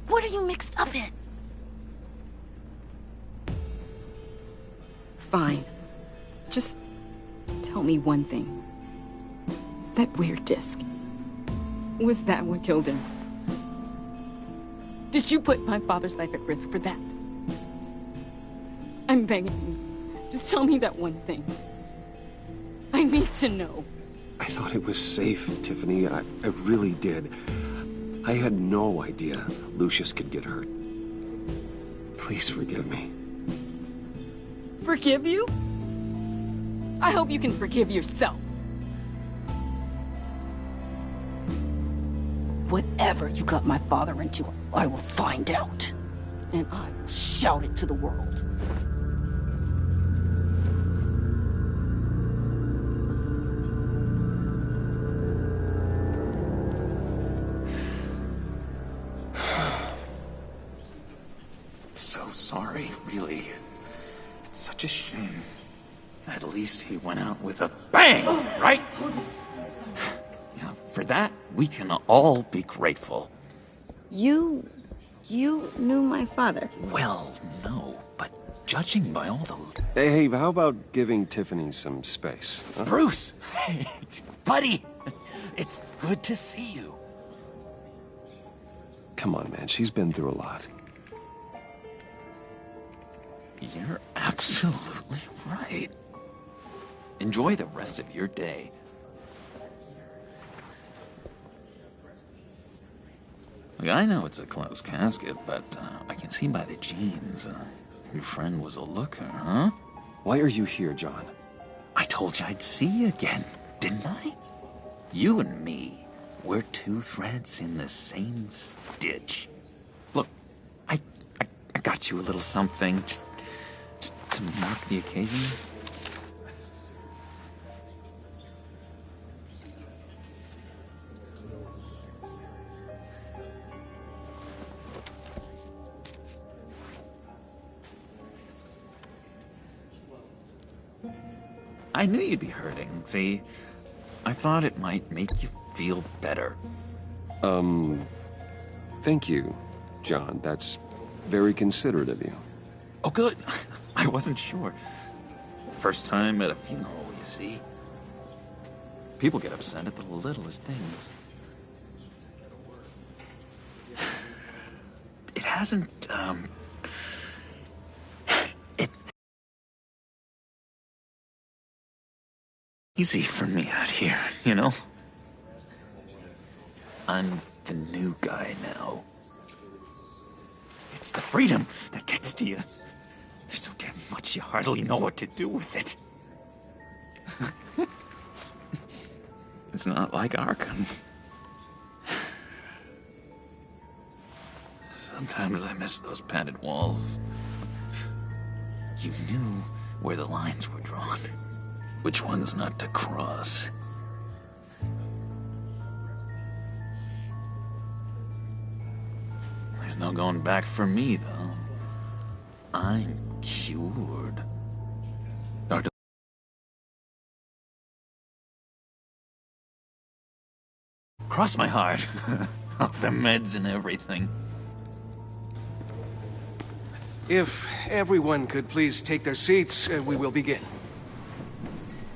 What are you mixed up in? Fine. Just tell me one thing. That weird disc. Was that what killed him? Did you put my father's life at risk for that? I'm begging you. Just tell me that one thing. I need to know. I thought it was safe, Tiffany. I really did. I had no idea Lucius could get hurt. Please forgive me. Forgive you? I hope you can forgive yourself. Whatever you got my father into, I will find out. And I will shout it to the world. So sorry, really. It's such a shame. At least he went out with a bang, right? Yeah, for that, we can all be grateful. You knew my father? Well, no, but judging by all the... Hey, how about giving Tiffany some space? Huh? Bruce! Hey, buddy! It's good to see you. Come on, man. She's been through a lot. You're absolutely right. Enjoy the rest of your day. Look, I know it's a closed casket, but I can see by the jeans, your friend was a looker, huh? Why are you here, John? I told you I'd see you again, didn't I? You and me, we're two threads in the same stitch. Look, I got you a little something, just to mark the occasion. I knew you'd be hurting, see? I thought it might make you feel better. Thank you, John. That's very considerate of you. Oh, good. I wasn't sure. First time at a funeral, you see? People get upset at the littlest things. It hasn't, easy for me out here, you know? I'm the new guy now. It's the freedom that gets to you. There's so damn much you hardly know what to do with it. It's not like Arkham. Sometimes I miss those padded walls. You knew where the lines were drawn. Which ones not to cross. There's no going back for me, though. I'm cured. Cross my heart. Off the meds and everything. If everyone could please take their seats, we will begin.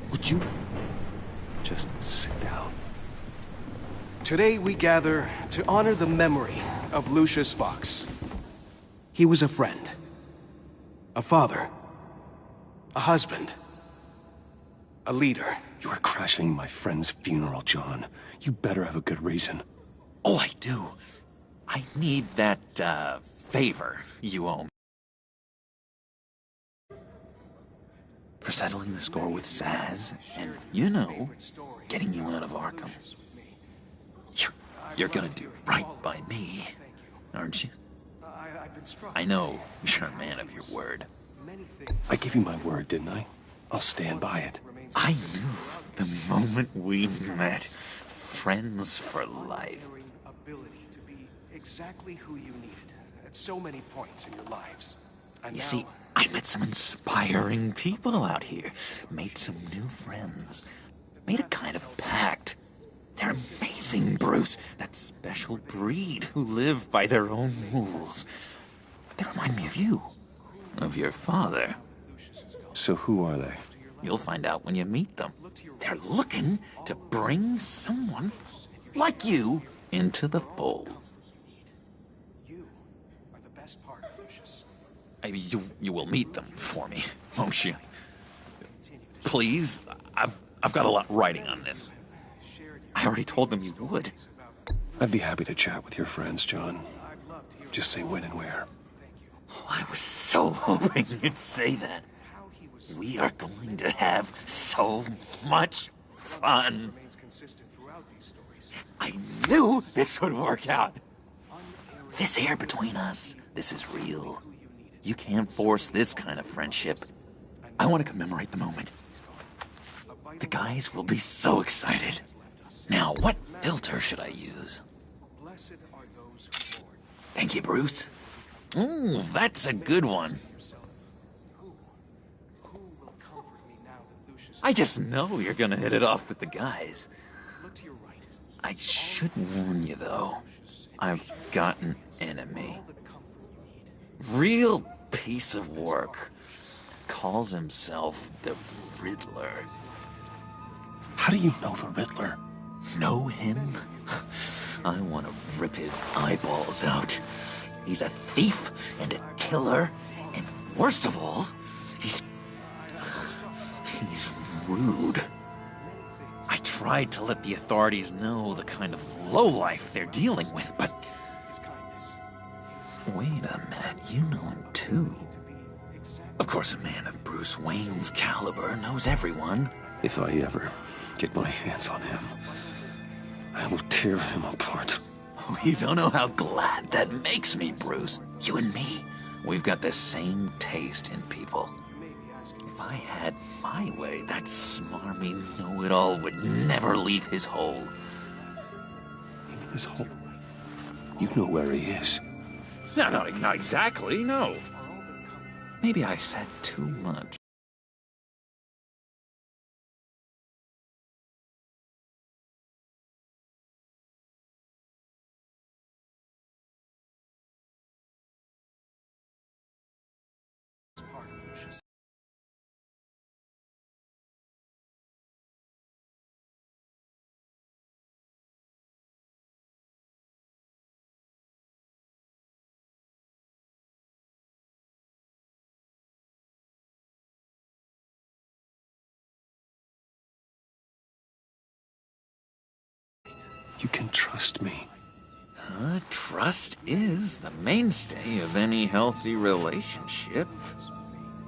Would you just sit down? Today we gather to honor the memory of Lucius Fox. He was a friend, a father, a husband, a leader. You are crashing my friend's funeral, John. You better have a good reason. Oh, I do. I need that, favor you owe me. For settling the score with Zsasz, and, you know, getting you out of Arkham. You're gonna do right by me, aren't you? I know you're a man of your word. I gave you my word, didn't I? I'll stand by it. I knew the moment we met. Friends for life. Ability to be exactly who you needed at so many points in your lives. And You see, I met some inspiring people out here. Made some new friends. Made a kind of pact. They're amazing, Bruce. That special breed who live by their own rules. They remind me of you. Of your father. So who are they? You'll find out when you meet them. They're looking to bring someone like you into the fold. You are the best part, Lucius. You will meet them for me, won't you? Please, I've got a lot riding on this. I already told them you would. I'd be happy to chat with your friends, John. Just say when and where. Oh, I was so hoping you'd say that. We are going to have so much fun. I knew this would work out. This air between us, this is real. You can't force this kind of friendship. I want to commemorate the moment. The guys will be so excited. Now, what filter should I use? Thank you, Bruce. Ooh, that's a good one. I just know you're gonna hit it off with the guys. I should warn you, though. I've got an enemy. Real piece of work. Calls himself the Riddler. How do you know the Riddler? Know him? I want to rip his eyeballs out. He's a thief and a killer, and worst of all, he's rude. I tried to let the authorities know the kind of lowlife they're dealing with, but... Wait a minute, you know him too. Of course, a man of Bruce Wayne's caliber knows everyone. If I ever get my hands on him, I will tear him apart. You don't know how glad that makes me, Bruce. You and me, we've got the same taste in people. If I had my way, that smarmy know-it-all would never leave his hole. His hole? You know where he is. No, not exactly, no. Maybe I said too much. You can trust me. Trust is the mainstay of any healthy relationship.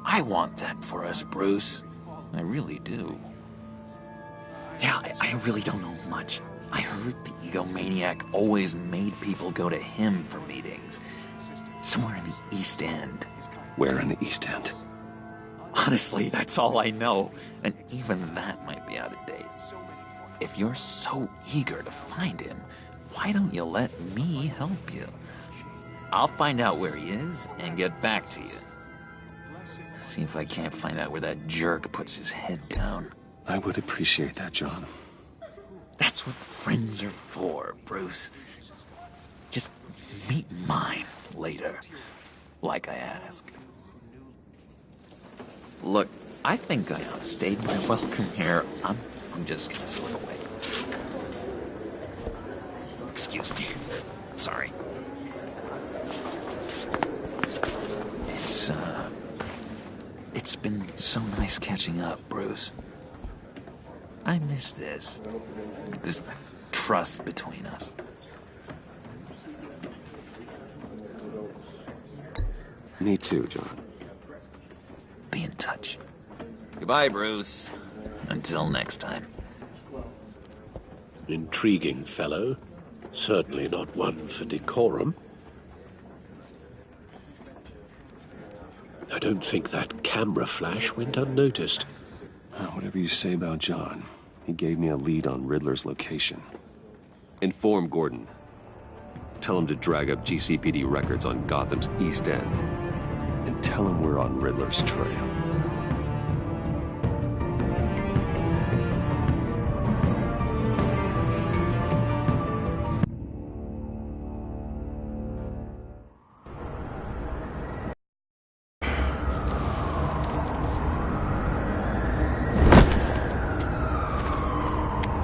I want that for us, Bruce. I really do. Yeah, I really don't know much. I heard the egomaniac always made people go to him for meetings. Somewhere in the East End. Where in the East End? Honestly, that's all I know. And even that might be out of date. If you're so eager to find him, why don't you let me help you? I'll find out where he is and get back to you. See if I can't find out where that jerk puts his head down. I would appreciate that, John. That's what friends are for, Bruce. Just meet mine later, like I asked. Look, I think I outstayed my welcome here. I'm just gonna slip away. Excuse me. Sorry. It's been so nice catching up, Bruce. I miss this trust between us. Me too, John. Be in touch. Goodbye, Bruce. Until next time. Intriguing fellow. Certainly not one for decorum. I don't think that camera flash went unnoticed. Whatever you say about John, he gave me a lead on Riddler's location. Inform Gordon. Tell him to drag up GCPD records on Gotham's East End. And tell him we're on Riddler's trail.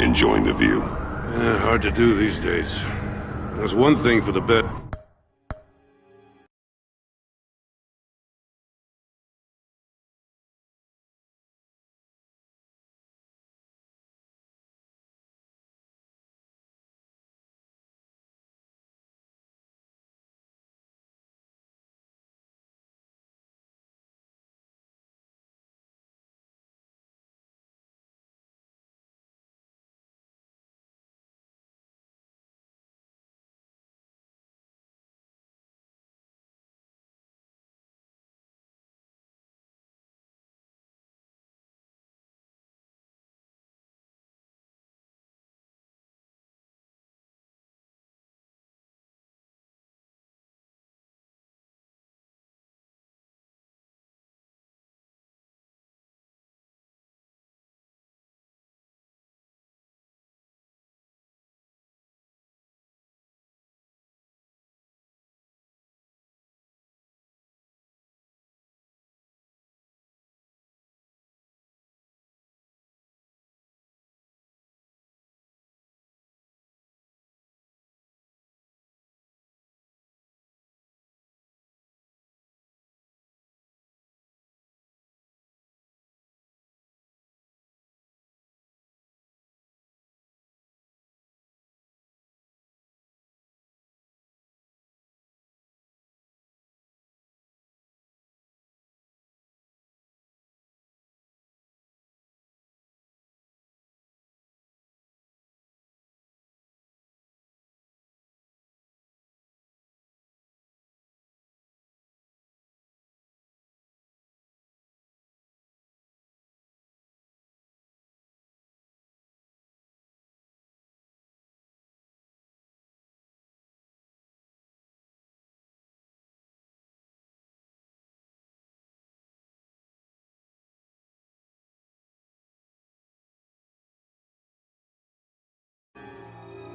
Enjoying the view? Hard to do these days. There's one thing for the bet.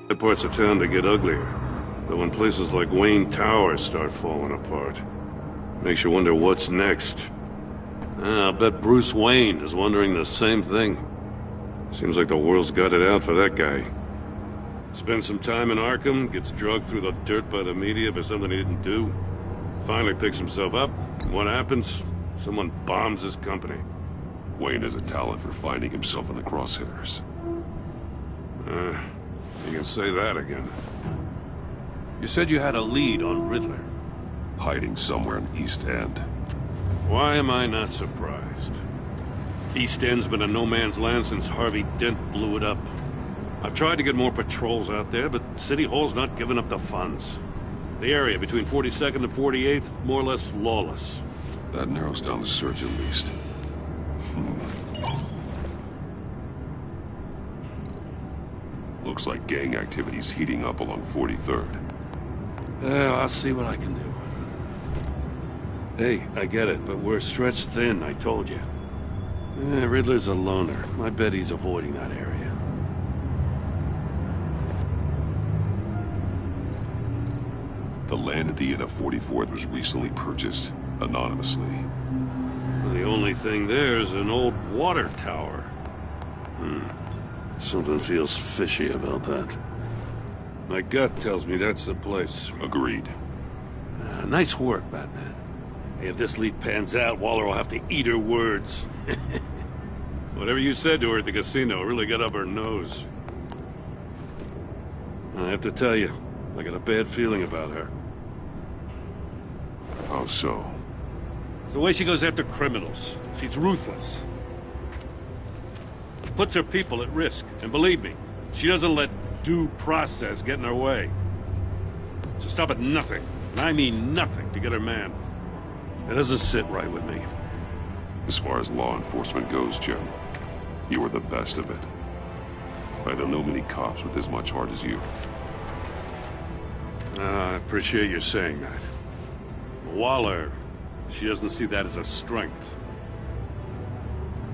The parts of town to get uglier. But when places like Wayne Tower start falling apart, makes you wonder what's next. I'll bet Bruce Wayne is wondering the same thing. Seems like the world's got it out for that guy. Spends some time in Arkham, gets drugged through the dirt by the media for something he didn't do. Finally picks himself up, and what happens? Someone bombs his company. Wayne has a talent for finding himself in the crosshairs. You can say that again. You said you had a lead on Riddler. Hiding somewhere in East End. Why am I not surprised? East End's been a no-man's land since Harvey Dent blew it up. I've tried to get more patrols out there, but City Hall's not giving up the funds. The area between 42nd and 48th, more or less lawless. That narrows down the search at least. Looks like gang activity's heating up along 43rd. Well, I'll see what I can do. Hey, I get it, but we're stretched thin, I told you. Riddler's a loner. I bet he's avoiding that area. The land at the end of 44th was recently purchased anonymously. The only thing there is an old water tower. Something feels fishy about that. My gut tells me that's the place. Agreed. Nice work, Batman. Hey, if this lead pans out, Waller will have to eat her words. Whatever you said to her at the casino really got up her nose. I have to tell you, I got a bad feeling about her. How so? It's the way she goes after criminals. She's ruthless. Puts her people at risk. And believe me, she doesn't let due process get in her way. She'll stop at nothing, and I mean nothing, to get her man. It doesn't sit right with me. As far as law enforcement goes, Jim, you are the best of it. I don't know many cops with as much heart as you. I appreciate you saying that. Waller, she doesn't see that as a strength.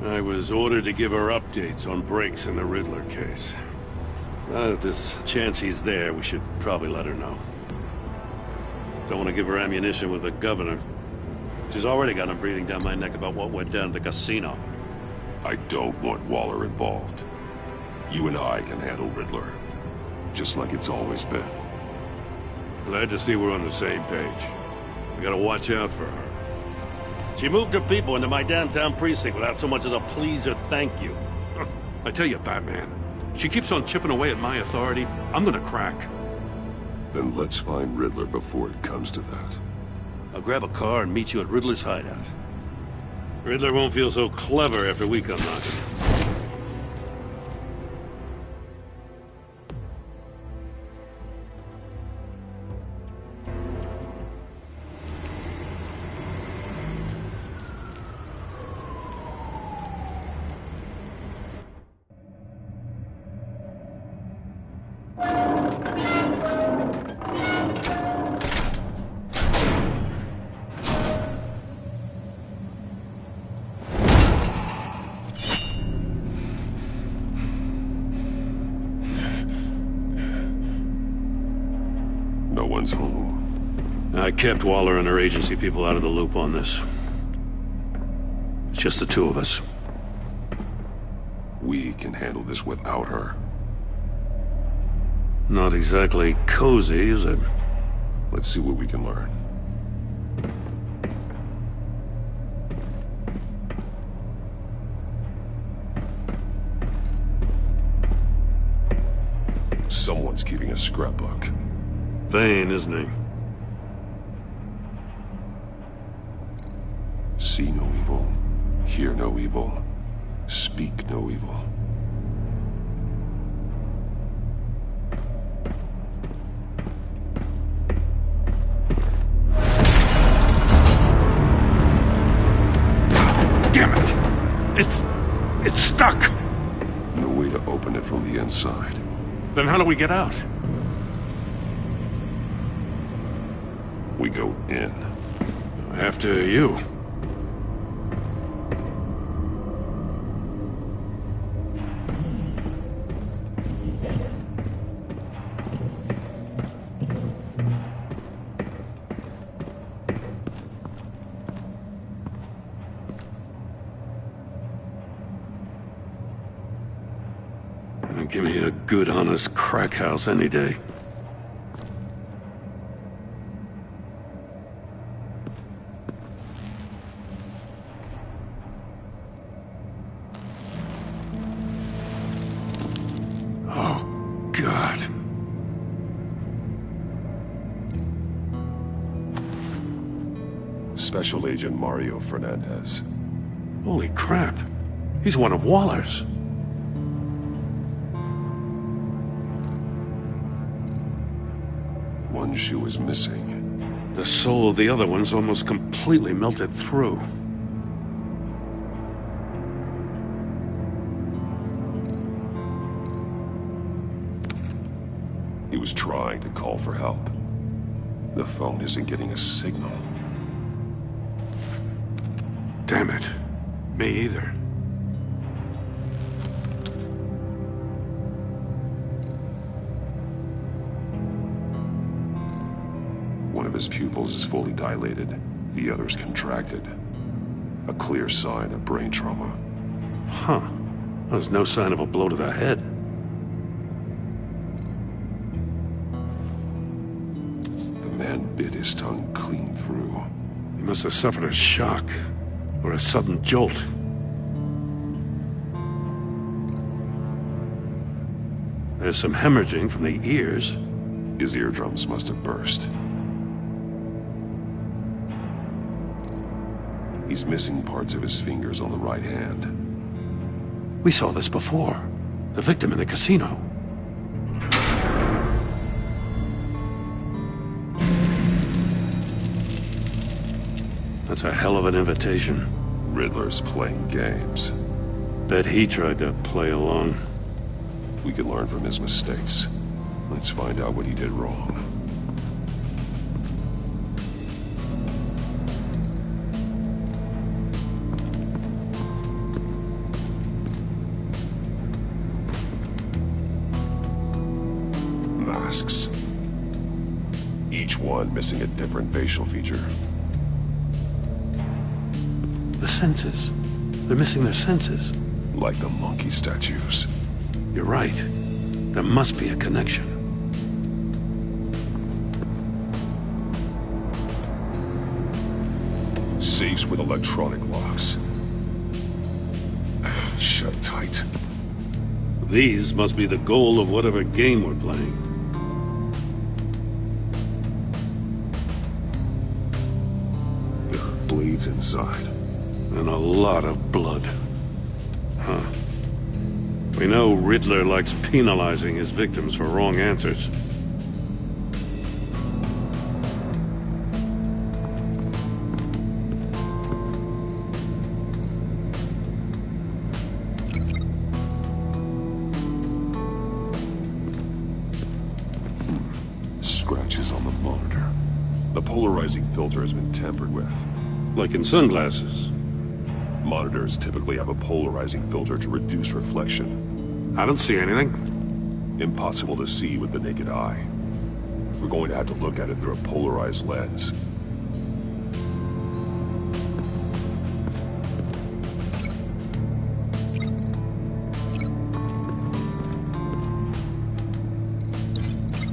I was ordered to give her updates on breaks in the Riddler case. If there's a chance he's there, we should probably let her know. Don't want to give her ammunition with the governor. She's already got him breathing down my neck about what went down at the casino. I don't want Waller involved. You and I can handle Riddler, just like it's always been. Glad to see we're on the same page. We gotta watch out for her. She moved her people into my downtown precinct without so much as a please or thank you. I tell you, Batman, she keeps on chipping away at my authority. I'm gonna crack. Then let's find Riddler before it comes to that. I'll grab a car and meet you at Riddler's hideout. Riddler won't feel so clever after we come knocking. No one's home. I kept Waller and her agency people out of the loop on this. It's just the two of us. We can handle this without her. Not exactly cozy, is it? Let's see what we can learn. Someone's keeping a scrapbook. Vane, isn't he? See no evil, hear no evil, speak no evil. Damn it! It's stuck! No way to open it from the inside. Then how do we get out? We go in. After you. Give me a good, honest crack house any day. Oh, God. Special Agent Mario Fernandez. Holy crap. He's one of Waller's. One shoe is missing. The soul of the other one's almost completely melted through. He was trying to call for help. The phone isn't getting a signal. Damn it. Me either. of his pupils is fully dilated, the other's contracted. A clear sign of brain trauma. Huh. There's no sign of a blow to the head. The man bit his tongue clean through. He must have suffered a shock, or a sudden jolt. There's some hemorrhaging from the ears. His eardrums must have burst. He's missing parts of his fingers on the right hand. We saw this before. The victim in the casino. That's a hell of an invitation. Riddler's playing games. Bet he tried to play along. We can learn from his mistakes. Let's find out what he did wrong. Masks. Each one missing a different facial feature. The senses. They're missing their senses. Like the monkey statues. You're right. There must be a connection. Safes with electronic locks. Shut tight. These must be the goal of whatever game we're playing. There are blades inside. And a lot of blood. Huh. We know Riddler likes penalizing his victims for wrong answers. Scratches on the monitor. The polarizing filter has been tampered with. Like in sunglasses. Monitors typically have a polarizing filter to reduce reflection. I don't see anything. Impossible to see with the naked eye. We're going to have to look at it through a polarized lens.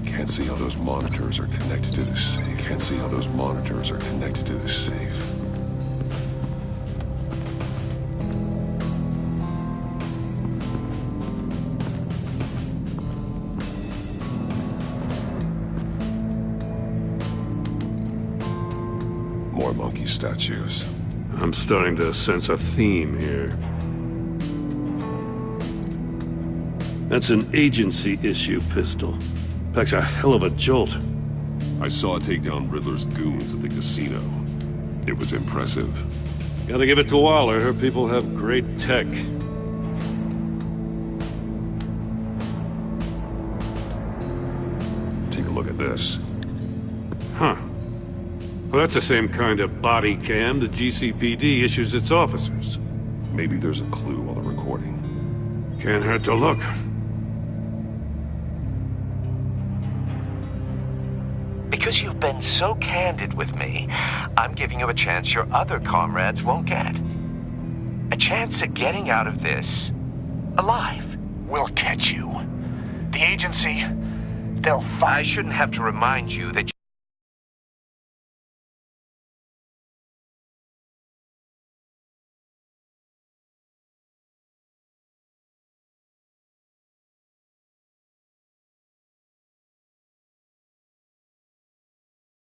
Can't see how those monitors are connected to this safe. Can't see how those monitors are connected to this safe. More monkey statues. I'm starting to sense a theme here. That's an agency issue pistol. Packs a hell of a jolt. I saw it take down Riddler's goons at the casino. It was impressive. Gotta give it to Waller. Her people have great tech. Take a look at this. Huh. Well, that's the same kind of body cam the GCPD issues its officers. Maybe there's a clue on the recording. Can't hurt to look. Because you've been so candid with me, I'm giving you a chance your other comrades won't get. A chance at getting out of this alive. We'll catch you. The agency, they'll find... I shouldn't have to remind you that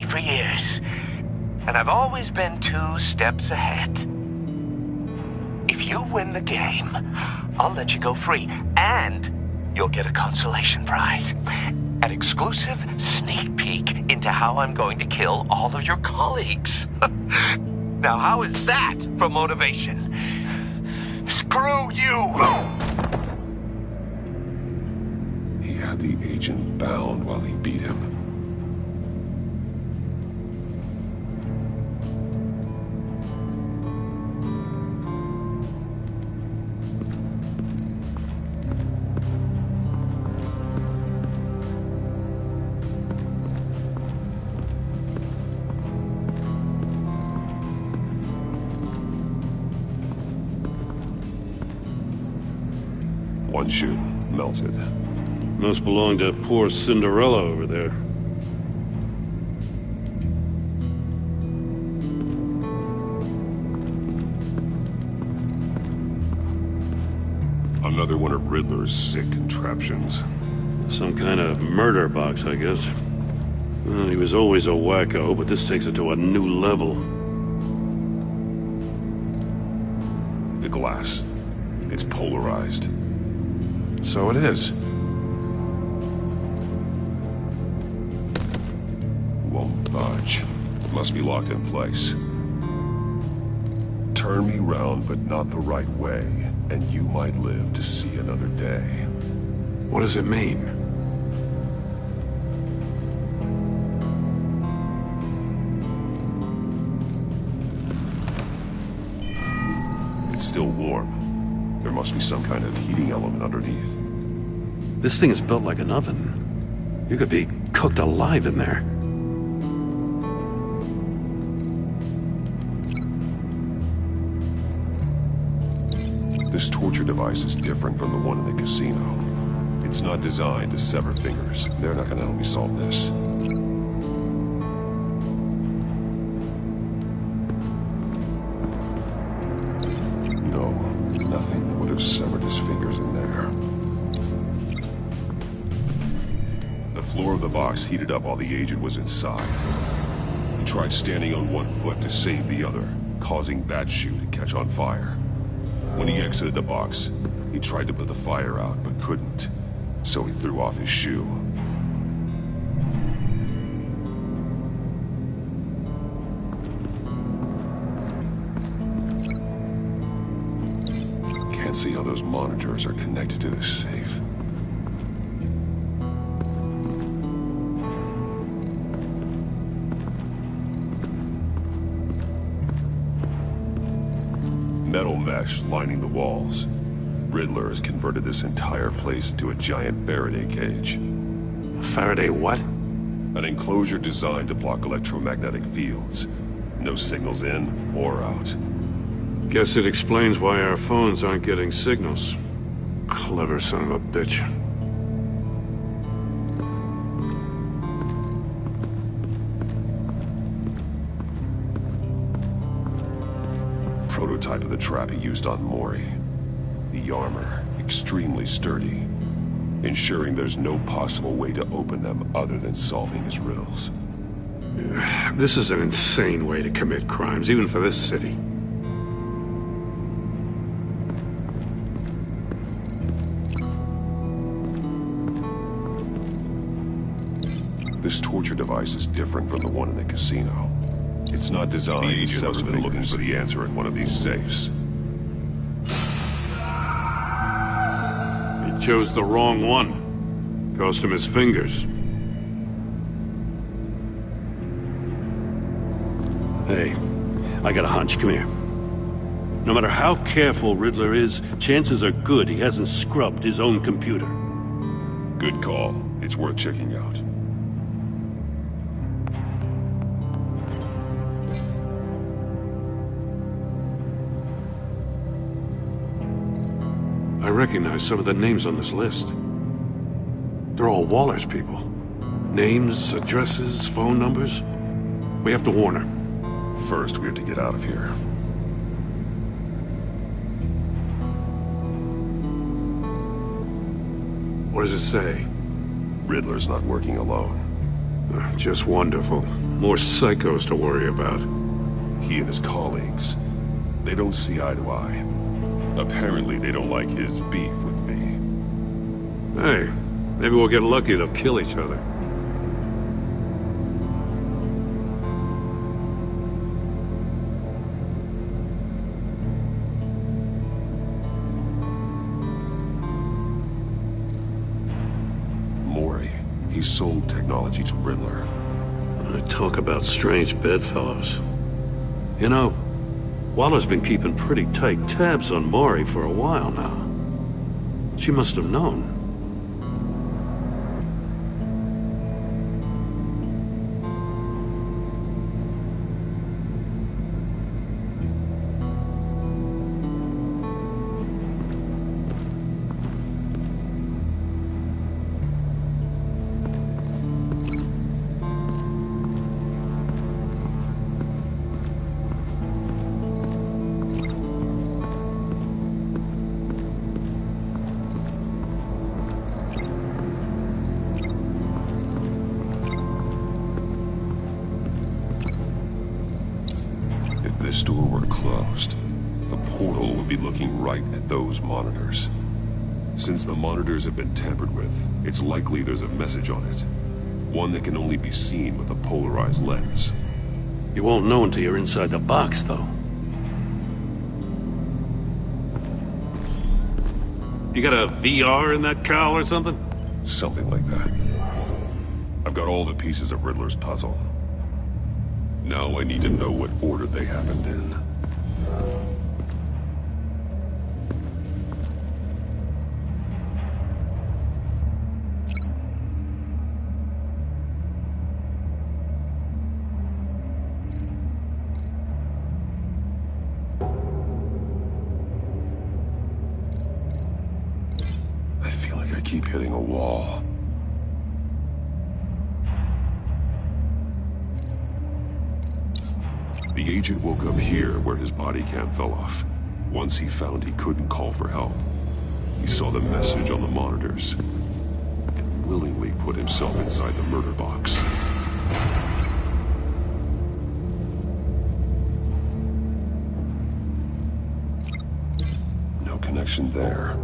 for years, and I've always been 2 steps ahead. If you win the game, I'll let you go free, and you'll get a consolation prize. An exclusive sneak peek into how I'm going to kill all of your colleagues. Now, how is that for motivation? Screw you! He had the agent bound while he beat him. One shoe, melted. Must belong to poor Cinderella over there. Another one of Riddler's sick contraptions. Some kind of murder box, I guess. Well, he was always a wacko, but this takes it to a new level. The glass. It's polarized. So it is. Won't budge. Must be locked in place. Turn me round, but not the right way, and you might live to see another day. What does it mean? It's still warm. There must be some kind of heating element underneath. This thing is built like an oven. You could be cooked alive in there. This torture device is different from the one in the casino. It's not designed to sever fingers. They're not gonna help me solve this. No, nothing that would have severed his fingers in there. The floor of the box heated up while the agent was inside. He tried standing on one foot to save the other, causing that shoe to catch on fire. When he exited the box, he tried to put the fire out, but couldn't. So he threw off his shoe. Can't see how those monitors are connected to this safe. Metal mesh lining the walls. Riddler has converted this entire place into a giant Faraday cage. Faraday what? An enclosure designed to block electromagnetic fields. No signals in or out. Guess it explains why our phones aren't getting signals. Clever son of a bitch. Prototype of the trap he used on Mori. The armor, extremely sturdy, ensuring there's no possible way to open them other than solving his riddles. This is an insane way to commit crimes, even for this city. This torture device is different from the one in the casino. It's not designed to sever must have been looking for the answer in one of these safes. He chose the wrong one. Cost him his fingers. Hey, I got a hunch. Come here. No matter how careful Riddler is, chances are good he hasn't scrubbed his own computer. Good call. It's worth checking out. I recognize some of the names on this list. They're all Waller's people. Names, addresses, phone numbers. We have to warn her. First, we have to get out of here. What does it say? Riddler's not working alone. Just wonderful. More psychos to worry about. He and his colleagues, they don't see eye to eye. Apparently, they don't like his beef with me. Hey, maybe we'll get lucky they'll kill each other. Mori, he sold technology to Riddler. Talk about strange bedfellows. You know, Waller's been keeping pretty tight tabs on Mori for a while now. She must have known. store were closed, the portal would be looking right at those monitors. Since the monitors have been tampered with, it's likely there's a message on it. One that can only be seen with a polarized lens. You won't know until you're inside the box, though. You got a VR in that cowl or something? Something like that. I've got all the pieces of Riddler's puzzle. Now I need to know what order they happened in. I feel like I keep hitting a wall. The agent woke up here where his body cam fell off. Once he found he couldn't call for help, he saw the message on the monitors and willingly put himself inside the murder box. No connection there.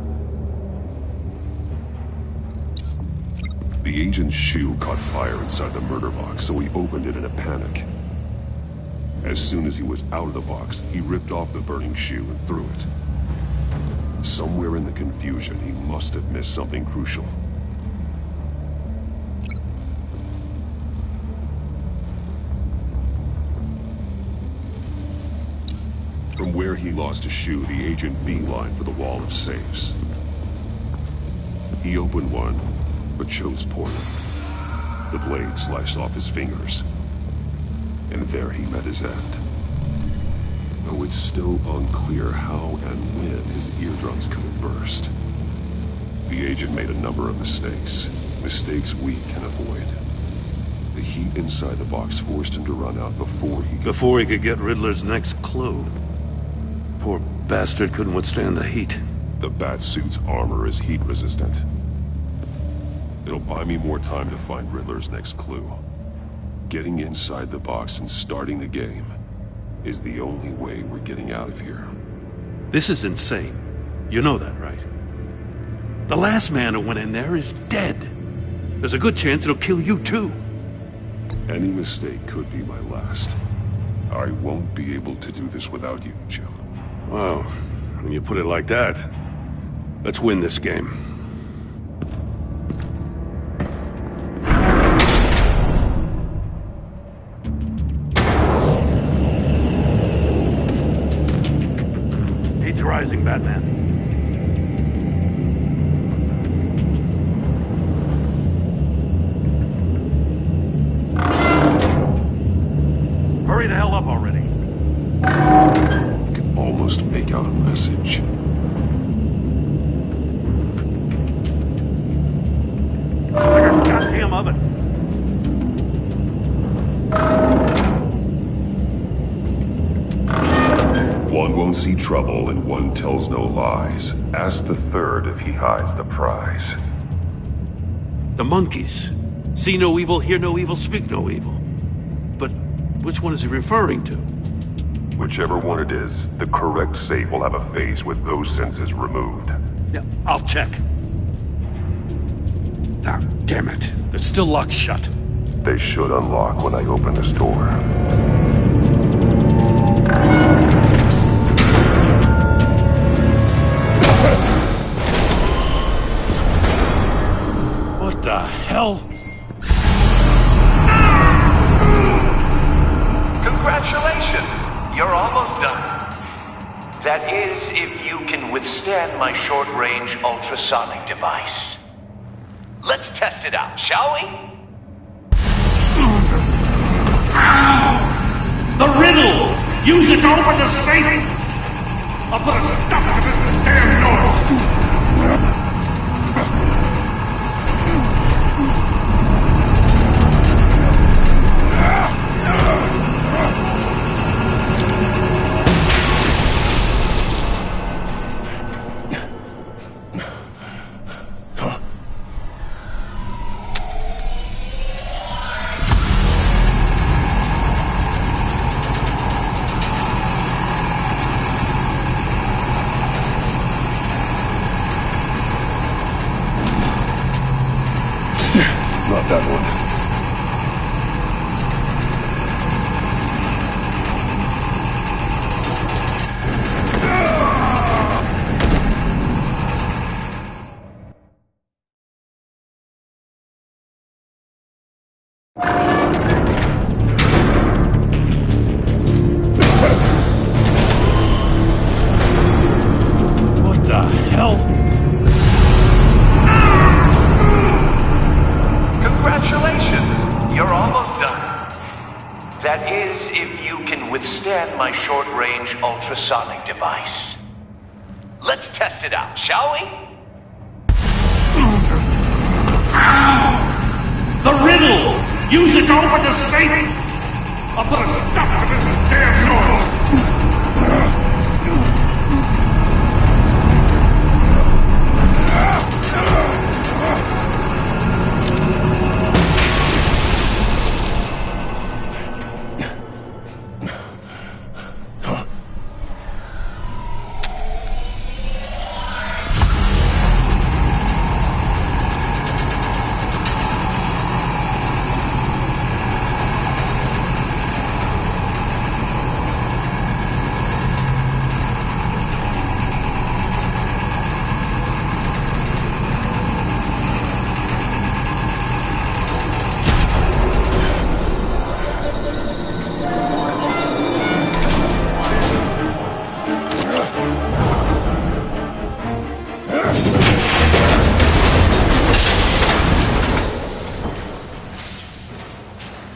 The agent's shoe caught fire inside the murder box, so he opened it in a panic. As soon as he was out of the box, he ripped off the burning shoe and threw it. Somewhere in the confusion, he must have missed something crucial. From where he lost a shoe, the agent beelined for the wall of safes. He opened one, but chose poorly. The blade sliced off his fingers. And there he met his end. Though it's still unclear how and when his eardrums could have burst. The agent made a number of mistakes. Mistakes we can avoid. The heat inside the box forced him to run out before he could get Riddler's next clue. Poor bastard couldn't withstand the heat. The Batsuit's armor is heat resistant. It'll buy me more time to find Riddler's next clue. Getting inside the box and starting the game is the only way we're getting out of here. This is insane. You know that, right? The last man who went in there is dead. There's a good chance it'll kill you too. Any mistake could be my last. I won't be able to do this without you, Jim. Wow, when you put it like that, let's win this game. Rising, Batman. Hurry the hell up already. I can almost make out a message. Like a goddamn oven. One won't see trouble and one tells no lies. Ask the third if he hides the prize. The monkeys. See no evil, hear no evil, speak no evil. But which one is he referring to? Whichever one it is, the correct safe will have a face with those senses removed. Yeah, I'll check. Ah, damn it. They're still locked shut. They should unlock when I open this door. What the hell? Congratulations! You're almost done. That is, if you can withstand my short-range ultrasonic device. Let's test it out, shall we? The riddle! Use it to open the safe! I'll put a stop to this damn noise! that one. My short-range ultrasonic device. Let's test it out, shall we? The riddle! Use it to open the safe! I'll put a stop to this damn noise!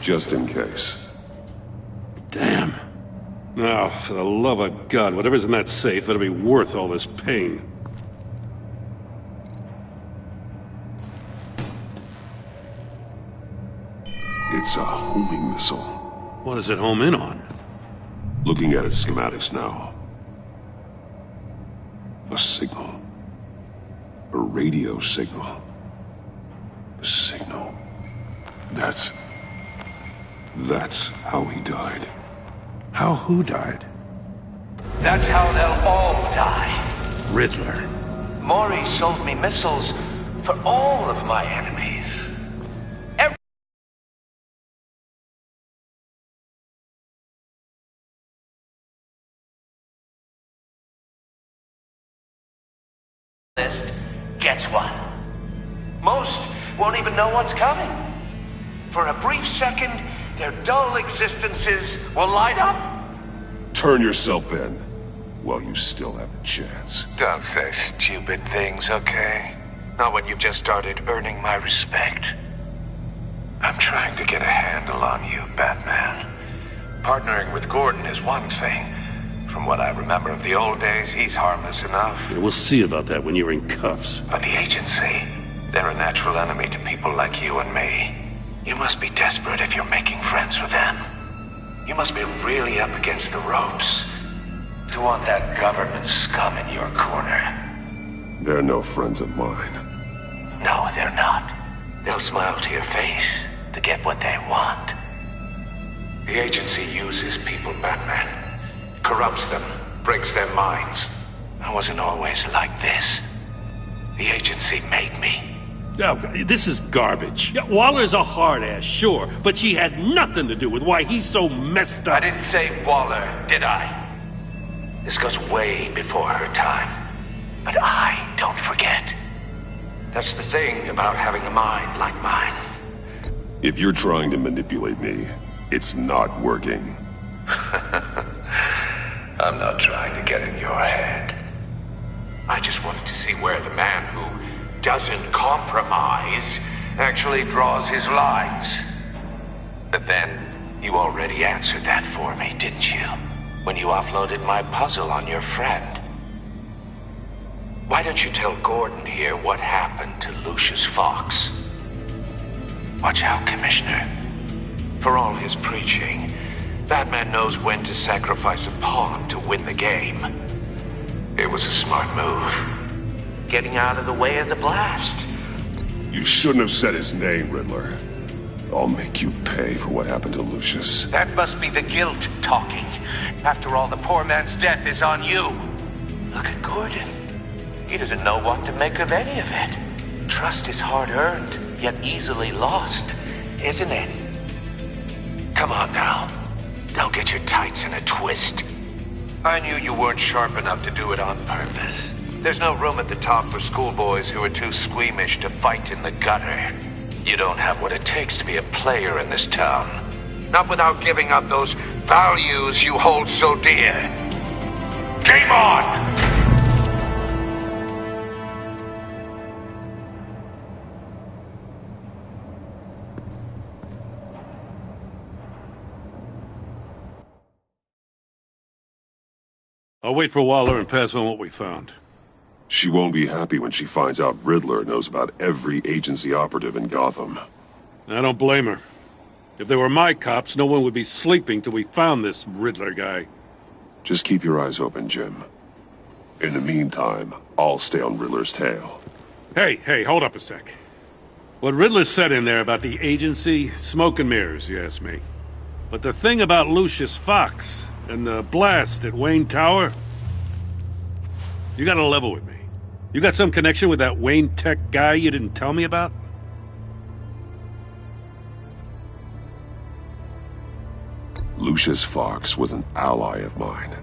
Just in case. Damn. Now, for the love of God, whatever's in that safe better be worth all this pain. It's a homing missile. What does it home in on? Looking at its schematics now. A signal. A radio signal. A signal. That's how he died. How who died? That's how they'll all die. Riddler. Maury sold me missiles for all of my enemies. List gets one. Most won't even know what's coming. For a brief second, their dull existences will light up. Turn yourself in while you still have the chance. Don't say stupid things, okay? Not when you've just started earning my respect. I'm trying to get a handle on you, Batman. Partnering with Gordon is one thing. From what I remember of the old days, he's harmless enough. Yeah, we'll see about that when you're in cuffs. But the agency, they're a natural enemy to people like you and me. You must be desperate if you're making friends with them. You must be really up against the ropes to want that government scum in your corner. They're no friends of mine. No, they're not. They'll smile to your face to get what they want. The agency uses people, Batman. Corrupts them, breaks their minds. I wasn't always like this. The agency made me. Oh, this is garbage. Yeah, Waller's a hard-ass, sure, but she had nothing to do with why he's so messed up. I didn't say Waller, did I? This goes way before her time. But I don't forget. That's the thing about having a mind like mine. If you're trying to manipulate me, it's not working. I'm not trying to get in your head. I just wanted to see where the man who doesn't compromise actually draws his lines. But then, you already answered that for me, didn't you? When you offloaded my puzzle on your friend. Why don't you tell Gordon here what happened to Lucius Fox? Watch out, Commissioner. For all his preaching, Batman knows when to sacrifice a pawn to win the game. It was a smart move. Getting out of the way of the blast. You shouldn't have said his name, Riddler. I'll make you pay for what happened to Lucius. That must be the guilt talking. After all, the poor man's death is on you. Look at Gordon. He doesn't know what to make of any of it. Trust is hard-earned, yet easily lost, isn't it? Come on now. Don't get your tights in a twist. I knew you weren't sharp enough to do it on purpose. There's no room at the top for schoolboys who are too squeamish to fight in the gutter. You don't have what it takes to be a player in this town. Not without giving up those values you hold so dear. Game on! I'll wait for Waller and pass on what we found. She won't be happy when she finds out Riddler knows about every agency operative in Gotham. I don't blame her. If they were my cops, no one would be sleeping till we found this Riddler guy. Just keep your eyes open, Jim. In the meantime, I'll stay on Riddler's tail. Hey, hold up a sec. What Riddler said in there about the agency, smoke and mirrors, you ask me. But the thing about Lucius Fox and the blast at Wayne Tower, you gotta level with me. You got some connection with that Wayne Tech guy you didn't tell me about? Lucius Fox was an ally of mine.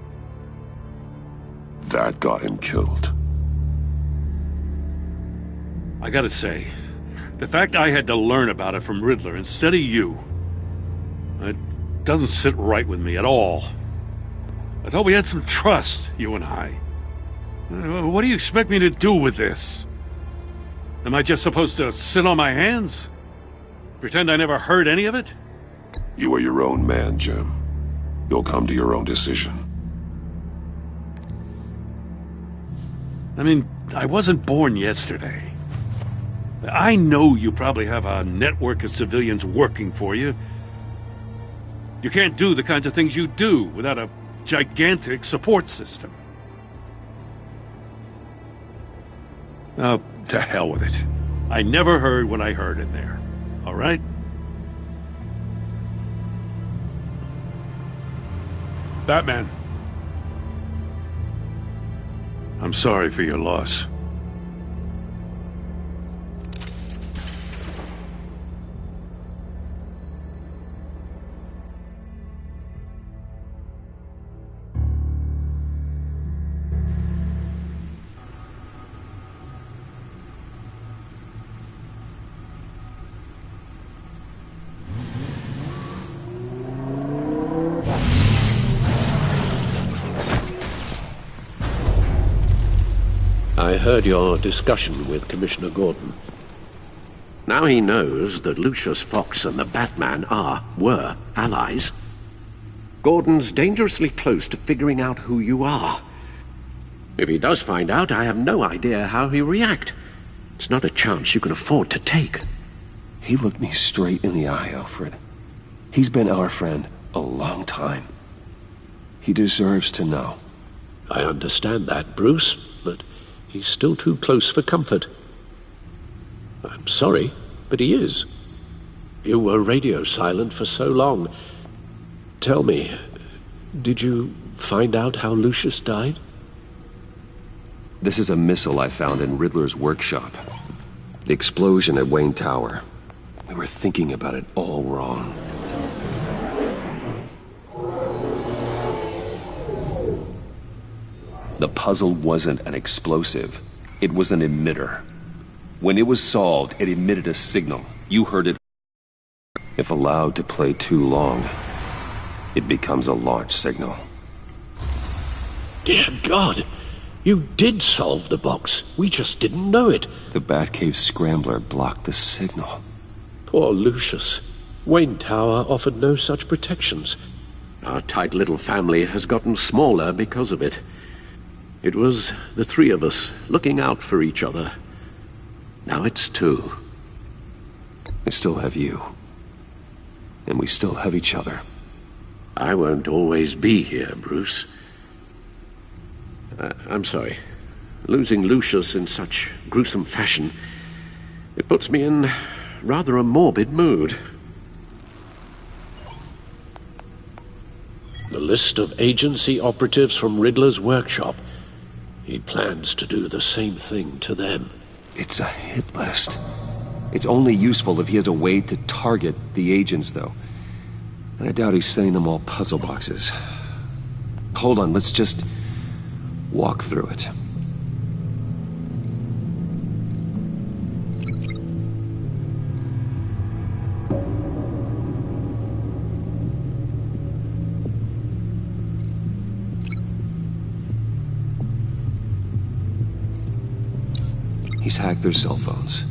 That got him killed. I gotta say, the fact I had to learn about it from Riddler instead of you, it doesn't sit right with me at all. I thought we had some trust, you and I. What do you expect me to do with this? Am I just supposed to sit on my hands? Pretend I never heard any of it? You are your own man, Jim. You'll come to your own decision. I mean, I wasn't born yesterday. I know you probably have a network of civilians working for you. You can't do the kinds of things you do without a gigantic support system. Oh, to hell with it. I never heard what I heard in there. All right? Batman. I'm sorry for your loss. I heard your discussion with Commissioner Gordon. Now he knows that Lucius Fox and the Batman were allies. Gordon's dangerously close to figuring out who you are. If he does find out, I have no idea how he'll react. It's not a chance you can afford to take. He looked me straight in the eye, Alfred. He's been our friend a long time. He deserves to know. I understand that, Bruce, but he's still too close for comfort. I'm sorry, but he is. You were radio silent for so long. Tell me, did you find out how Lucius died? This is a missile I found in Riddler's workshop. The explosion at Wayne Tower. We were thinking about it all wrong. The puzzle wasn't an explosive. It was an emitter. When it was solved, it emitted a signal. You heard it. If allowed to play too long, it becomes a launch signal. Dear God! You did solve the box. We just didn't know it. The Batcave Scrambler blocked the signal. Poor Lucius. Wayne Tower offered no such protections. Our tight little family has gotten smaller because of it. It was the three of us looking out for each other. Now it's two. I still have you. And we still have each other. I won't always be here, Bruce. I'm sorry. Losing Lucius in such gruesome fashion, it puts me in rather a morbid mood. The list of agency operatives from Riddler's workshop. He plans to do the same thing to them. It's a hit list. It's only useful if he has a way to target the agents, though. And I doubt he's sending them all puzzle boxes. Hold on, let's just walk through it. He's hacked their cell phones.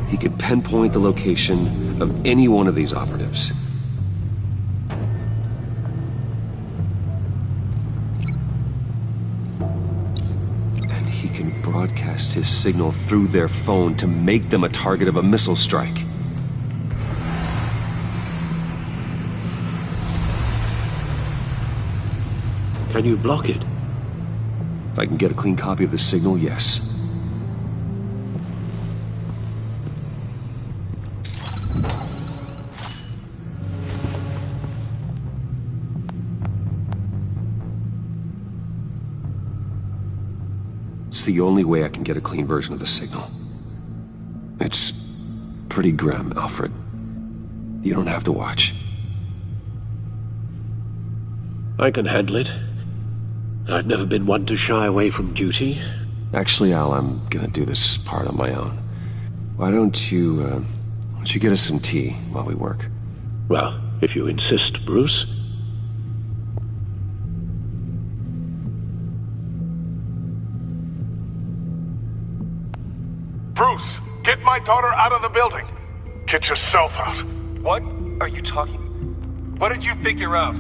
He could pinpoint the location of any one of these operatives. And he can broadcast his signal through their phone to make them a target of a missile strike. Can you block it? If I can get a clean copy of the signal, yes. It's the only way I can get a clean version of the signal. It's pretty grim, Alfred. You don't have to watch. I can handle it. I've never been one to shy away from duty. Actually, Al, I'm gonna do this part on my own. Why don't you get us some tea while we work? Well, if you insist, Bruce. Bruce, get my daughter out of the building. Get yourself out. What are you talking? What did you figure out?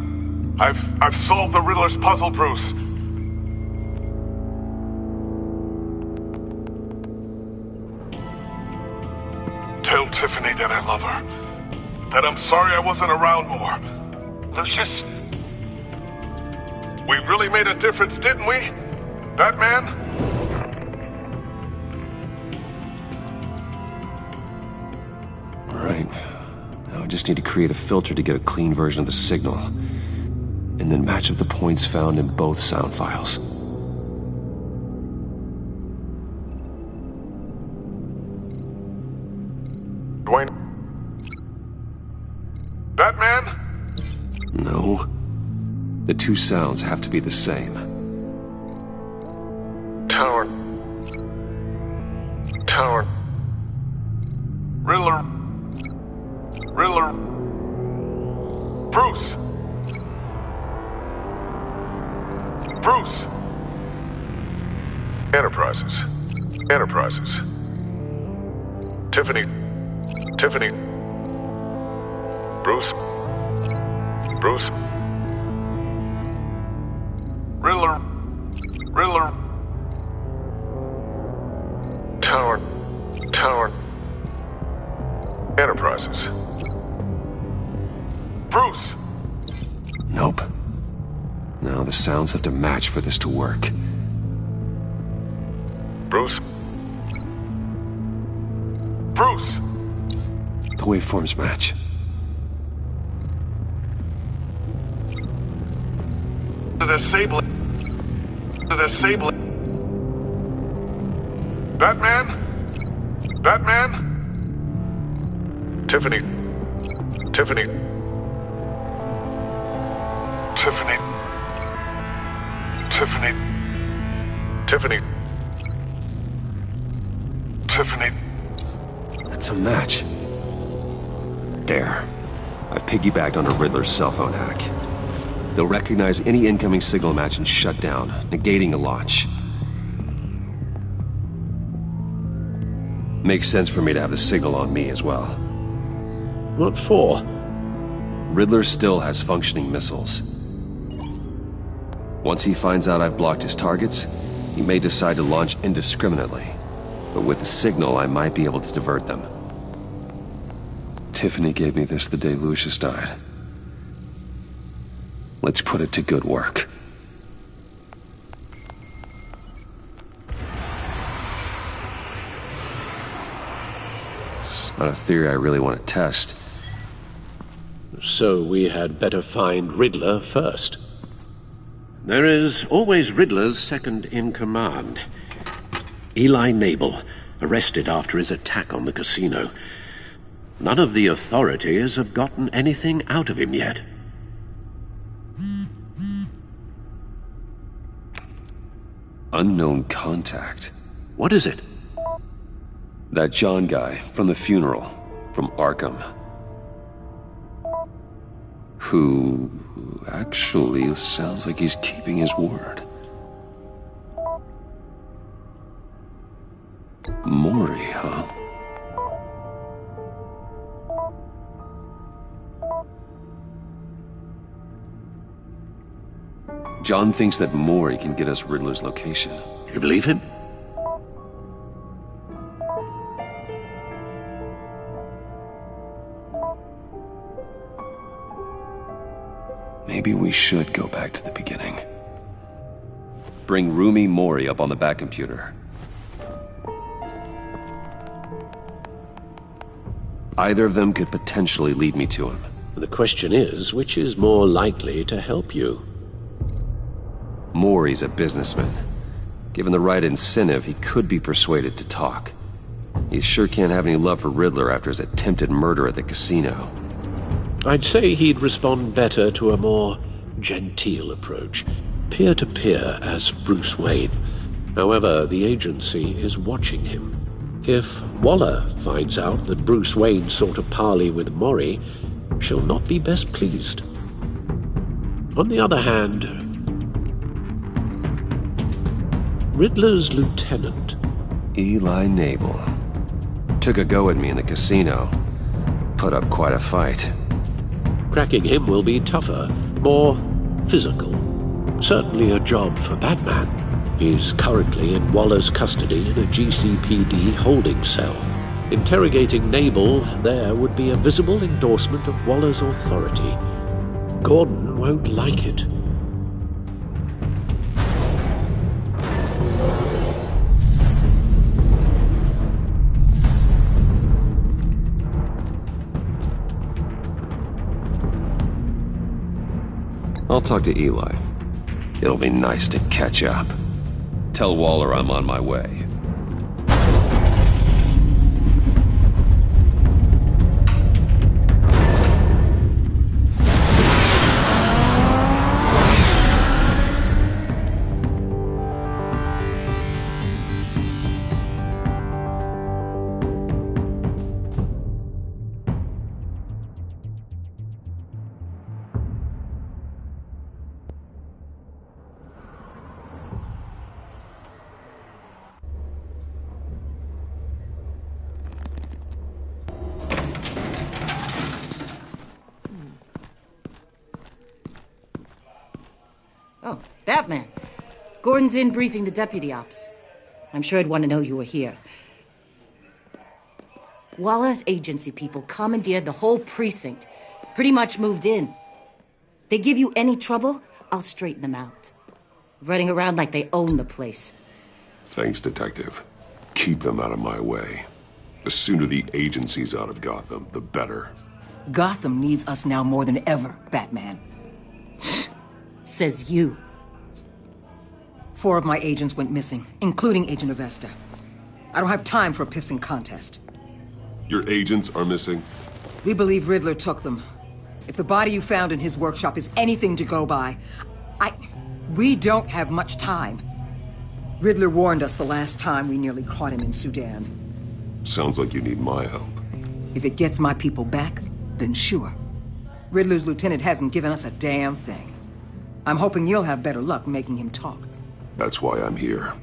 I've solved the Riddler's puzzle, Bruce. Tell Tiffany that I love her. That I'm sorry I wasn't around more. Lucius? We really made a difference, didn't we? Batman? All right. Now I just need to create a filter to get a clean version of the signal. And then match up the points found in both sound files. Dwayne? Batman? No. The two sounds have to be the same. Tower. Riddler. Bruce. Enterprises. Tiffany. Bruce. Riddler. Tower. Enterprises. Bruce! Nope. Now the sounds have to match for this to work. Bruce? The waveforms match. The Sable. Batman? Tiffany. That's a match. There. I've piggybacked on a Riddler's cell phone hack. They'll recognize any incoming signal match and shut down, negating a launch. Makes sense for me to have the signal on me as well. What for? Riddler still has functioning missiles. Once he finds out I've blocked his targets, he may decide to launch indiscriminately. But with the signal, I might be able to divert them. Tiffany gave me this the day Lucius died. Let's put it to good work. It's not a theory I really want to test. So we had better find Riddler first. There is always Riddler's second in command. Eli Nabel, arrested after his attack on the casino. None of the authorities have gotten anything out of him yet. Unknown contact. What is it? That John guy from the funeral, from Arkham. Who actually sounds like he's keeping his word. Mori, huh? John thinks that Mori can get us Riddler's location. You believe him? Maybe we should go back to the beginning. Bring Rumi Mori up on the back computer. Either of them could potentially lead me to him. The question is, which is more likely to help you? Mori's a businessman. Given the right incentive, he could be persuaded to talk. He sure can't have any love for Riddler after his attempted murder at the casino. I'd say he'd respond better to a more genteel approach, peer-to-peer as Bruce Wayne. However, the agency is watching him. If Waller finds out that Bruce Wayne sought a parley with Mori, she'll not be best pleased. On the other hand, Riddler's lieutenant, Eli Nabel, took a go at me in the casino. Put up quite a fight. Cracking him will be tougher, more physical. Certainly a job for Batman. He's currently in Waller's custody in a GCPD holding cell. Interrogating Nabel there would be a visible endorsement of Waller's authority. Gordon won't like it. I'll talk to Eli. It'll be nice to catch up. Tell Waller I'm on my way. Oh, Batman. Gordon's in briefing the deputy ops. I'm sure I'd want to know you were here. Waller's agency people commandeered the whole precinct. Pretty much moved in. They give you any trouble, I'll straighten them out. Running around like they own the place. Thanks, Detective. Keep them out of my way. The sooner the agency's out of Gotham, the better. Gotham needs us now more than ever, Batman. Says you. 4 of my agents went missing, including Agent Avesta. I don't have time for a pissing contest. Your agents are missing? We believe Riddler took them. If the body you found in his workshop is anything to go by, we don't have much time. Riddler warned us the last time we nearly caught him in Sudan. Sounds like you need my help. If it gets my people back, then sure. Riddler's lieutenant hasn't given us a damn thing. I'm hoping you'll have better luck making him talk. That's why I'm here.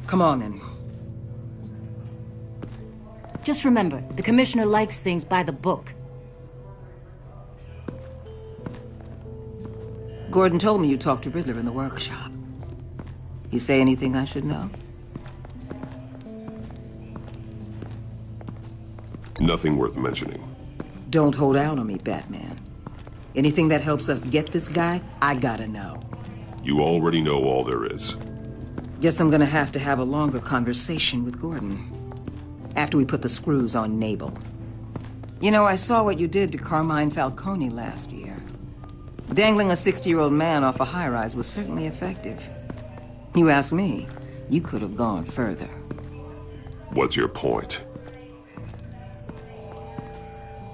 Come on, then. Just remember, the commissioner likes things by the book. Gordon told me you talked to Riddler in the workshop. You say anything I should know? Nothing worth mentioning. Don't hold out on me, Batman. Anything that helps us get this guy, I gotta know. You already know all there is. Guess I'm gonna have to have a longer conversation with Gordon. After we put the screws on Nabel. You know, I saw what you did to Carmine Falcone last year. Dangling a 60-year-old man off a high-rise was certainly effective. You ask me, You could have gone further. What's your point?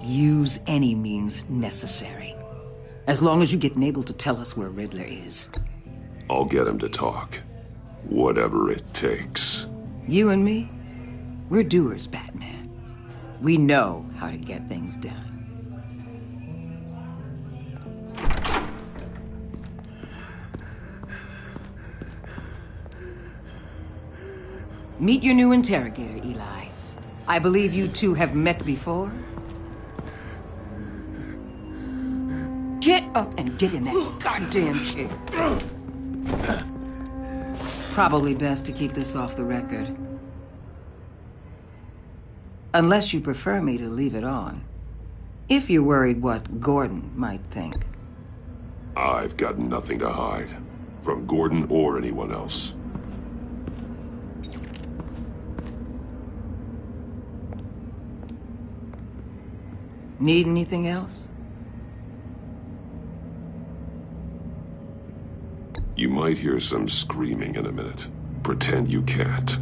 Use any means necessary. As long as you get Nabel to tell us where Riddler is. I'll get him to talk. Whatever it takes. You and me, we're doers, Batman. We know how to get things done. Meet your new interrogator, Eli. I believe you two have met before. Get up and get in that goddamn chair. Probably best to keep this off the record. Unless you prefer me to leave it on. If you're worried what Gordon might think. I've got nothing to hide. From Gordon or anyone else. Need anything else? You might hear some screaming in a minute. Pretend you can't.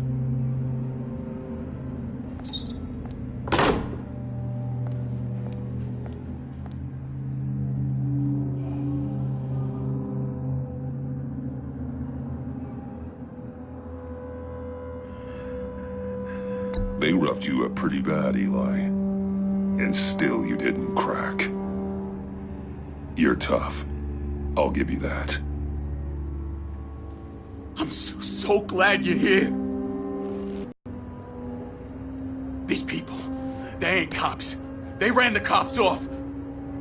They roughed you up pretty bad, Eli. And still you didn't crack. You're tough. I'll give you that. I'm so glad you're here. These people, they ain't cops. They ran the cops off.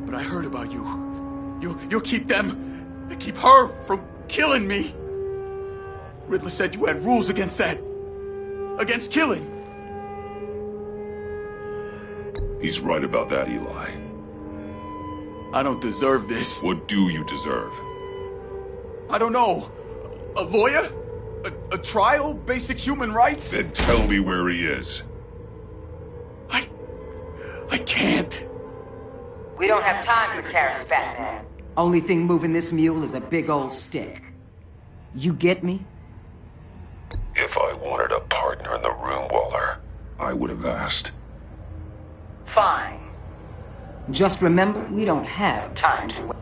But I heard about you. You'll keep them, keep her from killing me. Riddler said you had rules against that. Against killing. He's right about that, Eli. I don't deserve this. What do you deserve? I don't know. A lawyer? A trial? Basic human rights? Then tell me where he is. I can't. We don't have time for carrots, Batman. Only thing moving this mule is a big old stick. You get me? If I wanted a partner in the room, Waller, I would have asked. Fine. Just remember, we don't have time to wait.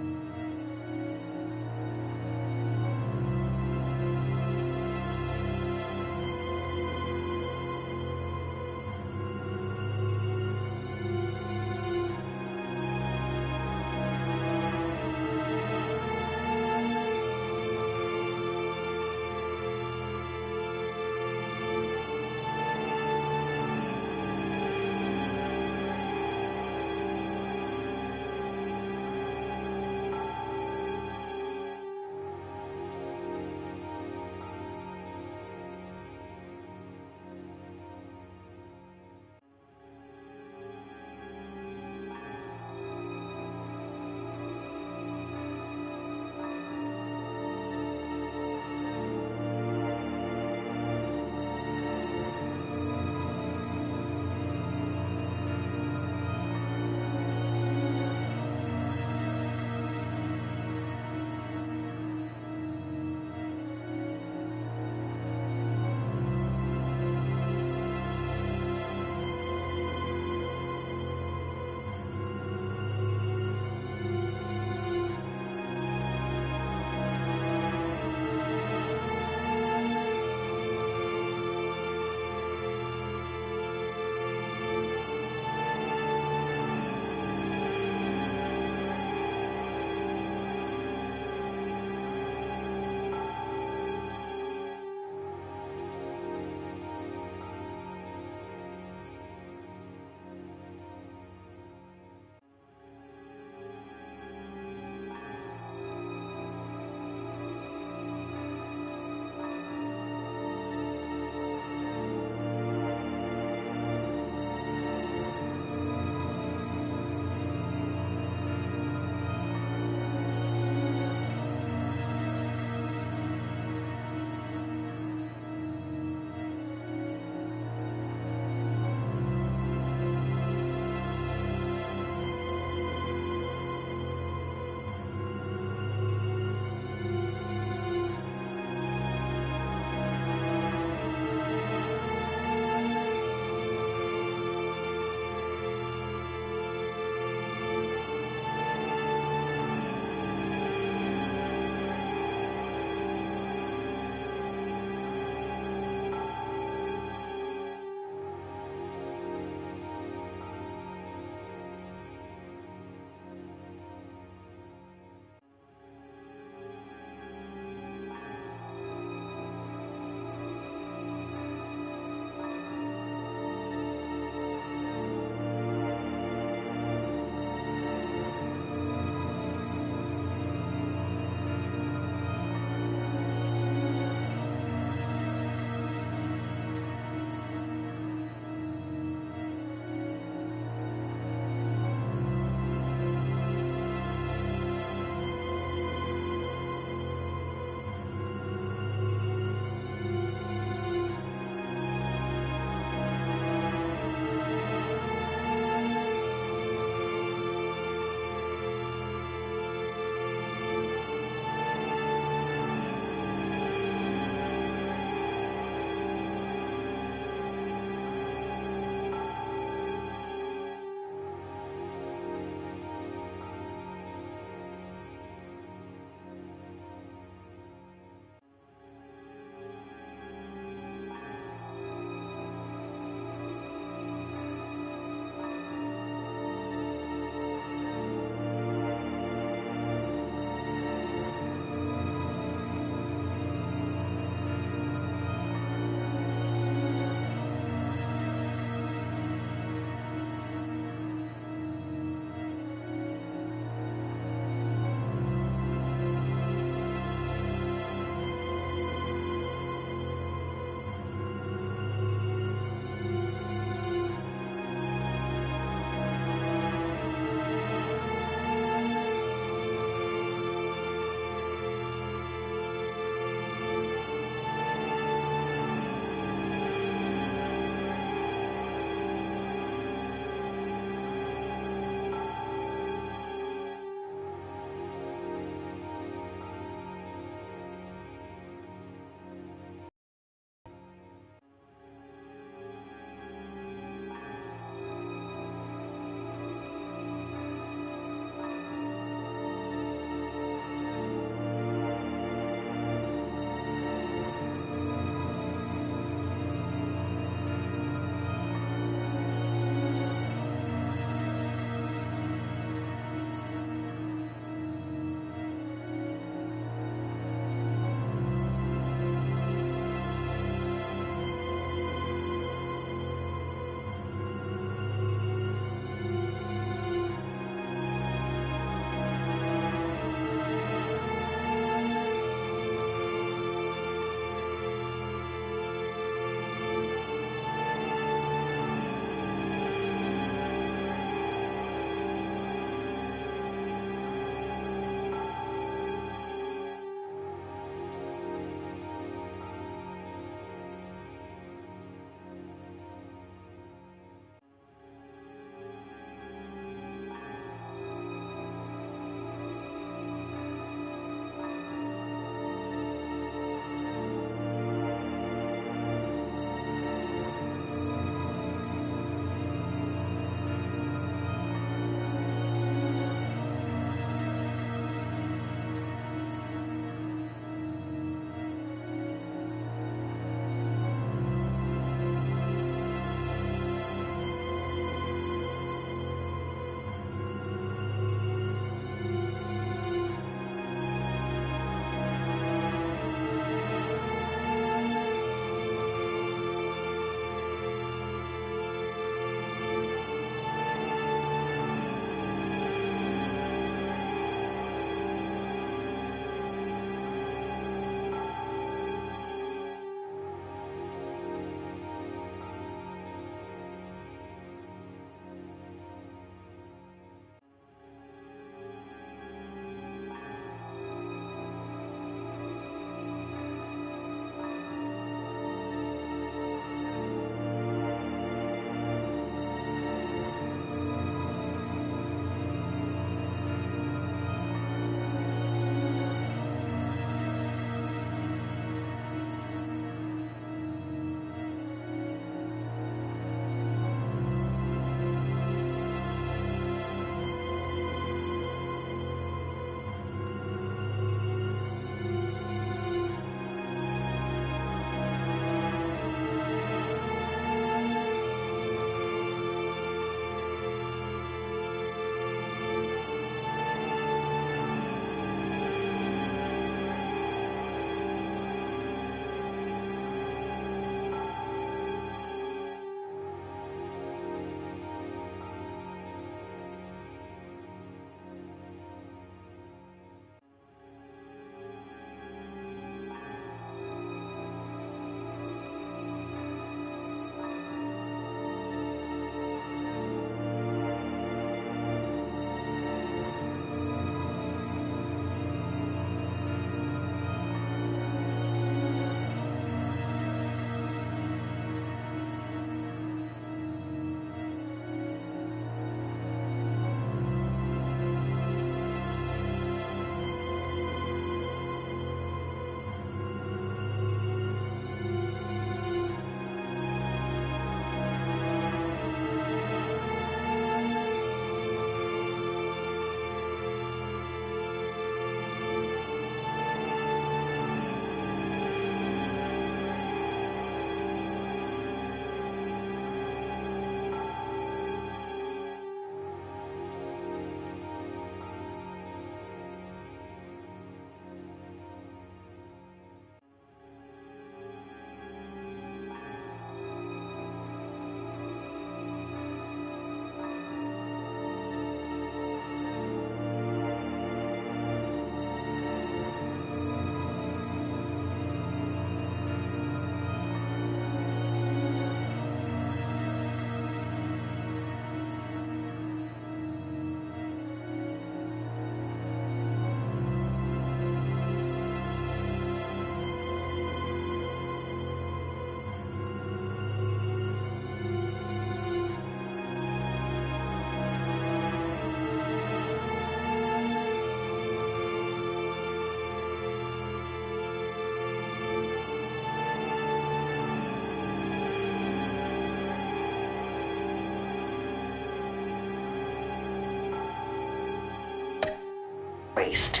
least.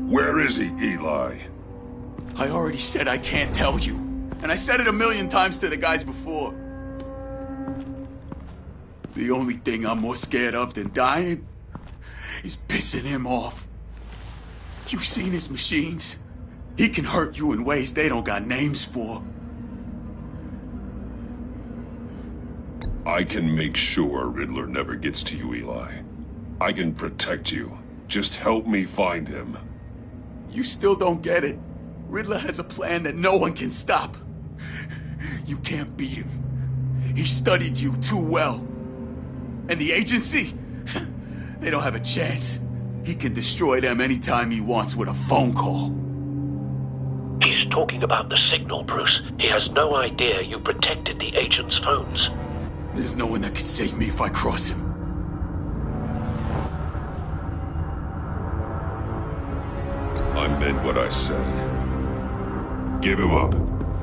Where is he, Eli? I already said I can't tell you. And I said it 1,000,000 times to the guys before. The only thing I'm more scared of than dying is pissing him off. You've seen his machines. He can hurt you in ways they don't got names for. I can make sure Riddler never gets to you, Eli. I can protect you. Just help me find him. You still don't get it. Riddler has a plan that no one can stop. You can't beat him. He studied you too well. And the agency? They don't have a chance. He can destroy them anytime he wants with a phone call. He's talking about the signal, Bruce. He has no idea you protected the agent's phones. There's no one that can save me if I cross him. I meant what I said. Give him up,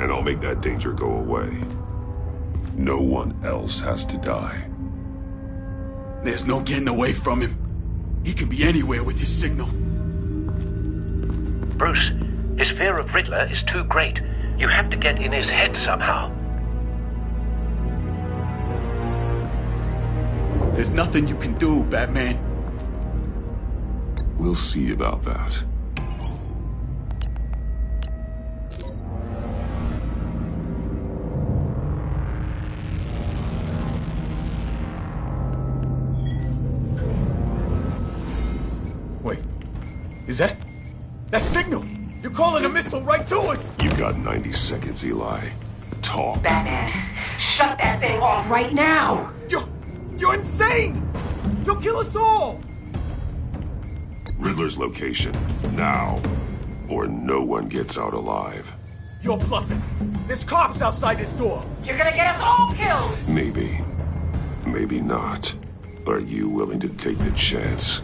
and I'll make that danger go away. No one else has to die. There's no getting away from him. He can be anywhere with his signal. Bruce, his fear of Riddler is too great. You have to get in his head somehow. There's nothing you can do, Batman. We'll see about that. Is that signal? You're calling a missile right to us! You've got 90 seconds, Eli. Talk. Batman, shut that thing off right now! You're insane! You'll kill us all! Riddler's location, now. Or no one gets out alive. You're bluffing. There's cops outside this door. You're gonna get us all killed! Maybe. Maybe not. Are you willing to take the chance?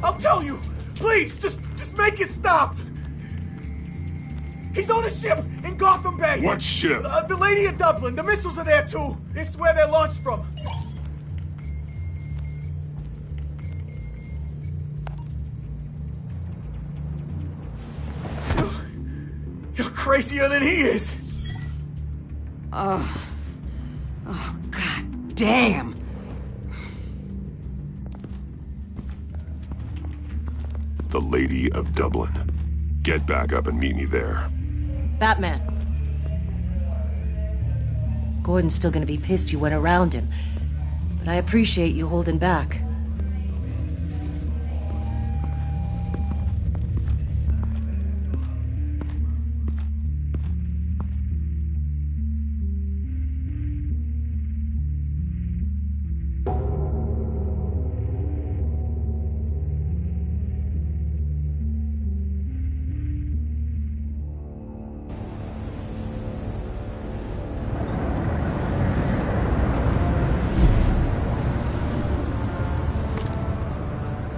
I'll tell you! Please, just make it stop! He's on a ship in Gotham Bay! What ship? The Lady of Dublin. The missiles are there, too. It's where they're launched from. You're crazier than he is! Oh, God damn! The Lady of Dublin. Get back up and meet me there. Batman. Gordon's still gonna be pissed you went around him, but I appreciate you holding back.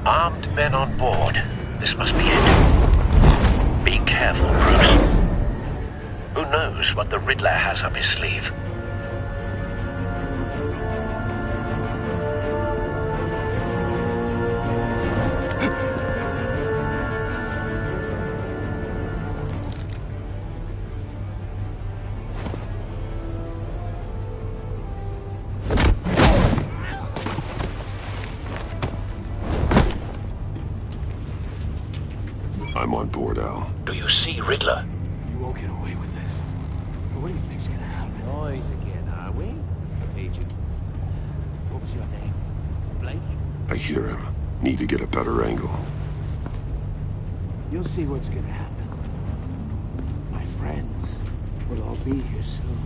Armed men on board. This must be it. Be careful, Bruce. Who knows what the Riddler has up his sleeve? I'm on board, Al. Do you see Riddler? You won't get away with this. What do you think's gonna happen? Noise again, are we? Agent. What was your name? Blake? I hear him. Need to get a better angle. You'll see what's gonna happen. My friends will all be here soon.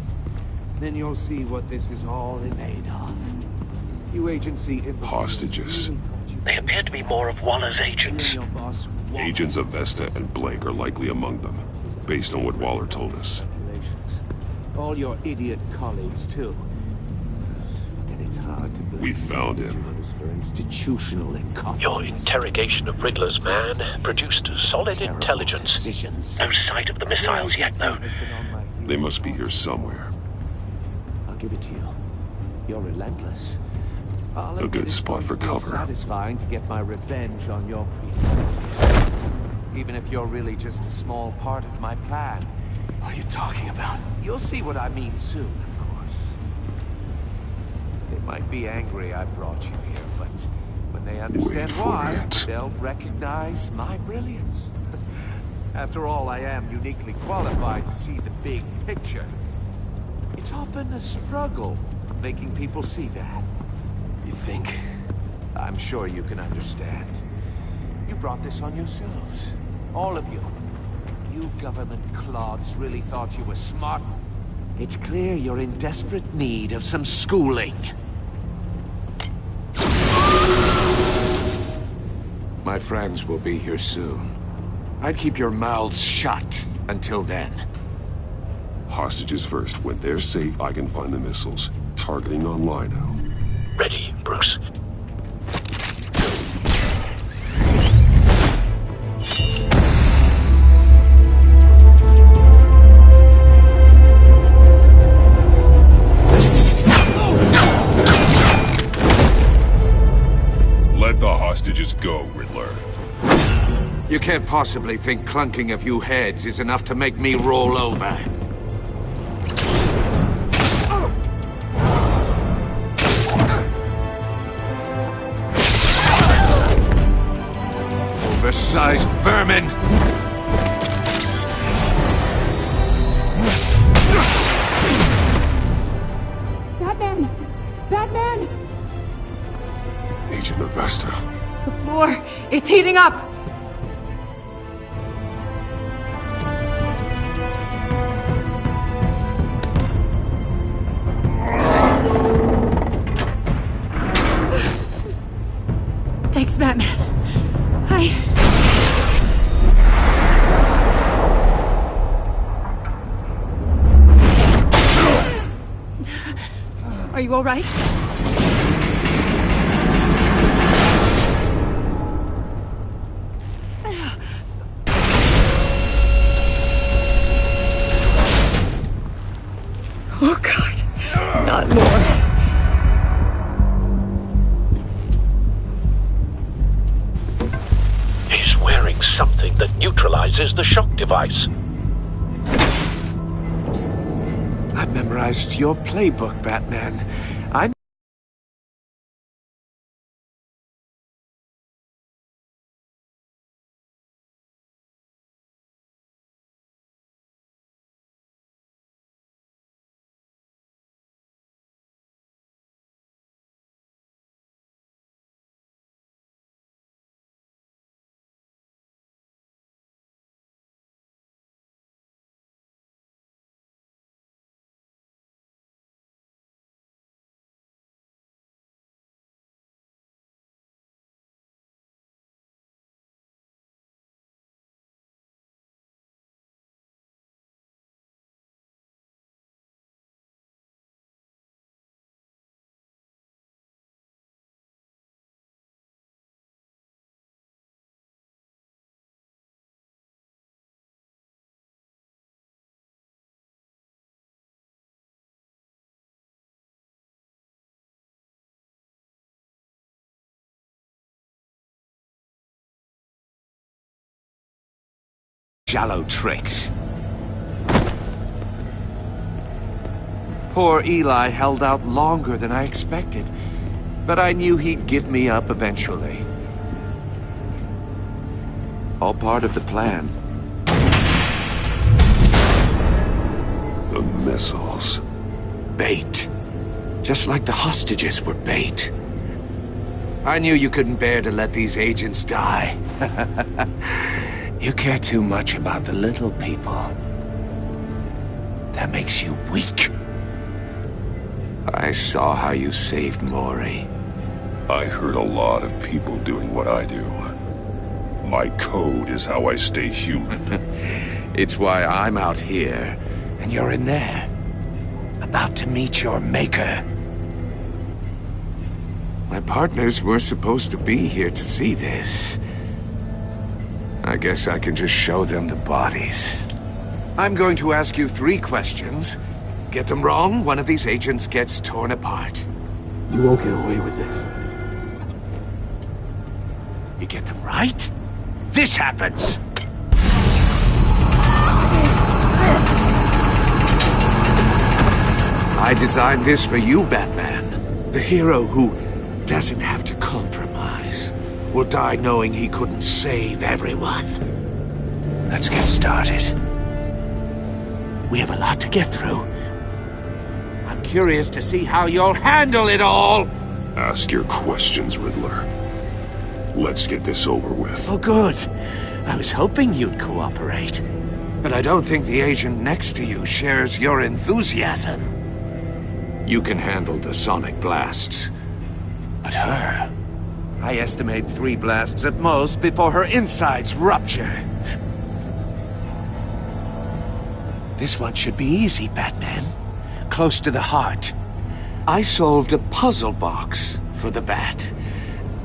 Then you'll see what this is all in aid of. You agency hostages. They appear to be more of Waller's agents. Agents of Vesta and Blake are likely among them, based on what Waller told us. All your idiot colleagues, too. And it's hard to believe We found him. for institutional incompetence. Your interrogation of Riddler's man produced solid intelligence. No sight of the missiles yet, though. They must be here somewhere. I'll give it to you. You're relentless. A good spot for cover. Satisfying to get my revenge on your predecessors. Even if you're really just a small part of my plan. What are you talking about? You'll see what I mean soon, of course. They might be angry I brought you here, but when they understand why, they'll recognize my brilliance. After all, I am uniquely qualified to see the big picture. It's often a struggle making people see that. You think? I'm sure you can understand. You brought this on yourselves. All of you. You government clods really thought you were smart. It's clear you're in desperate need of some schooling. My friends will be here soon. I'd keep your mouths shut until then. Hostages first. When they're safe, I can find the missiles. Targeting on Lino. Ready, Bruce. Let the hostages go, Riddler. You can't possibly think clunking a few heads is enough to make me roll over. Oversized vermin! Batman! Batman! Agent Avesta. The floor, it's heating up! Thanks, Batman. Are you all right? Oh, God. Not more. He's wearing something that neutralizes the shock device. I've memorized your playbook, Batman. I shallow tricks. Poor Eli held out longer than I expected, but I knew he'd give me up eventually. All part of the plan. The missiles. Bait. Just like the hostages were bait. I knew you couldn't bear to let these agents die. You care too much about the little people. That makes you weak. I saw how you saved Maury. I heard a lot of people doing what I do. My code is how I stay human. It's why I'm out here, and you're in there. About to meet your maker. My partners were supposed to be here to see this. I guess I can just show them the bodies. I'm going to ask you 3 questions. Get them wrong, one of these agents gets torn apart. You won't get away with this. You get them right, this happens. I designed this for you, Batman. The hero who doesn't have to compromise will die knowing he couldn't save everyone. Let's get started. We have a lot to get through. I'm curious to see how you'll handle it all. Ask your questions, Riddler. Let's get this over with. Oh, good. I was hoping you'd cooperate. But I don't think the agent next to you shares your enthusiasm. You can handle the sonic blasts. But her... I estimate 3 blasts at most before her insides rupture. This one should be easy, Batman. Close to the heart. I solved a puzzle box for the Bat.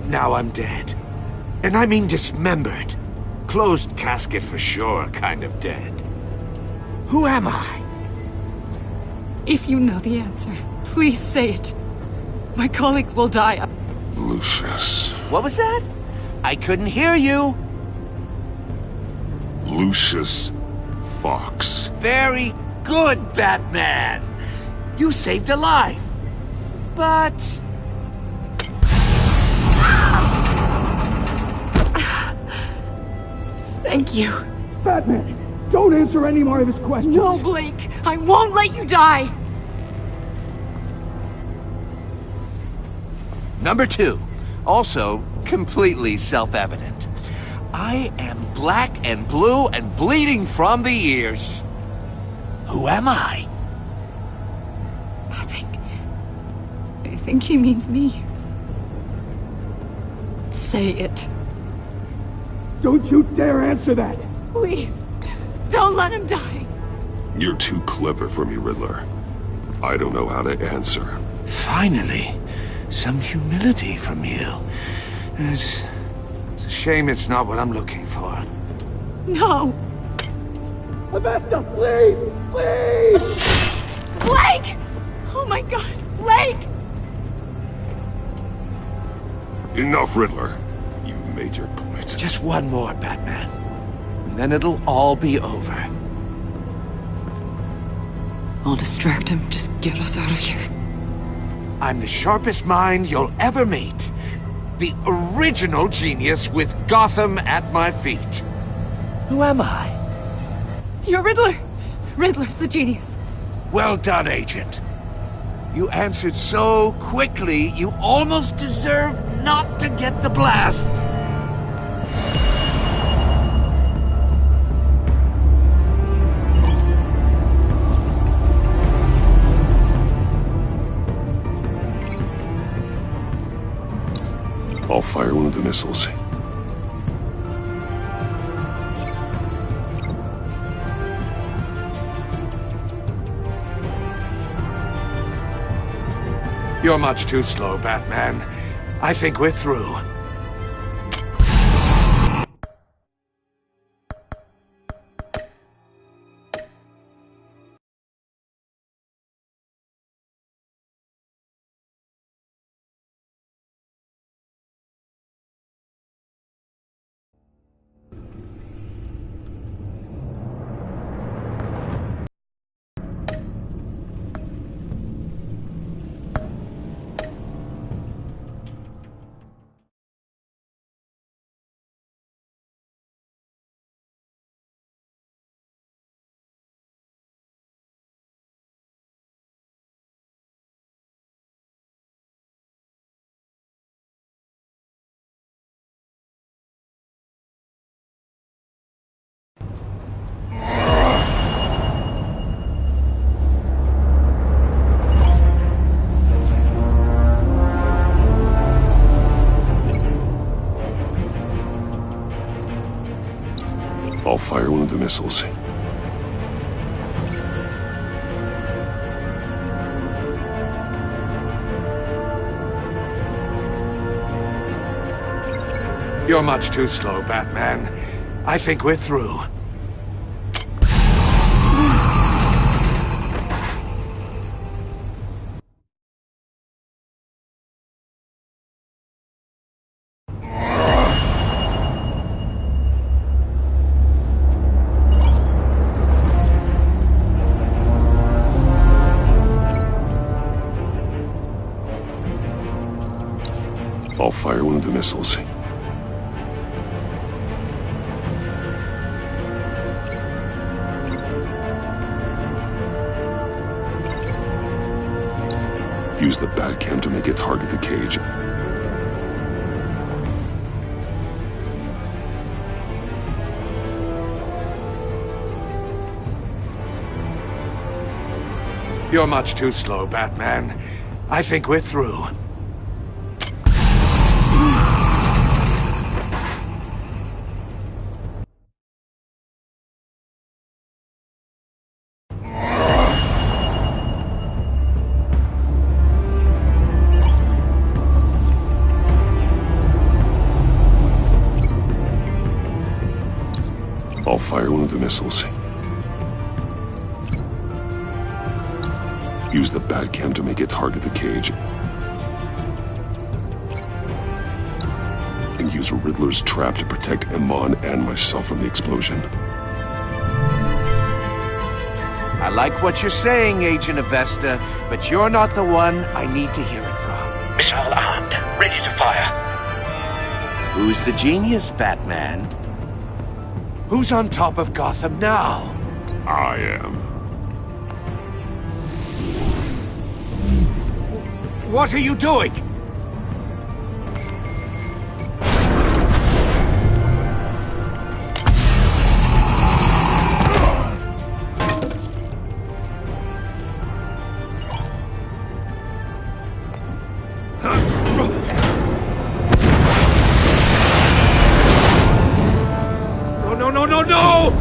Now I'm dead. And I mean dismembered. Closed casket for sure, kind of dead. Who am I? If you know the answer, please say it. My colleagues will die. Lucius. What was that? I couldn't hear you. Lucius Fox. Very good, Batman. You saved a life. But... Thank you. Batman, don't answer any more of his questions. No, Blake. I won't let you die. Number 2. Also, completely self-evident. I am black and blue and bleeding from the ears. Who am I? I think he means me. Say it. Don't you dare answer that! Please, don't let him die. You're too clever for me, Riddler. I don't know how to answer. Finally, some humility from you. It's a shame it's not what I'm looking for. No. Avesta, please! Please! Blake! Oh my God, Blake! Enough, Riddler. You made your point. Just one more, Batman. And then it'll all be over. I'll distract him. Just get us out of here. I'm the sharpest mind you'll ever meet. The original genius with Gotham at my feet. Who am I? You're Riddler. Riddler's the genius. Well done, Agent. You answered so quickly, you almost deserve not to get the blast. I'll fire one of the missiles. You're much too slow, Batman. I think we're through. I'll fire one of the missiles. You're much too slow, Batman. I think we're through. I'll fire one of the missiles. Use the Batcam to make it target the cage. You're much too slow, Batman. I think we're through. I'll fire one of the missiles. Use the Batcam to make it target the cage. And use Riddler's trap to protect Iman and myself from the explosion. I like what you're saying, Agent Avesta, but you're not the one I need to hear it from. Missile armed, ready to fire. Who's the genius, Batman? Who's on top of Gotham now? I am. What are you doing? No!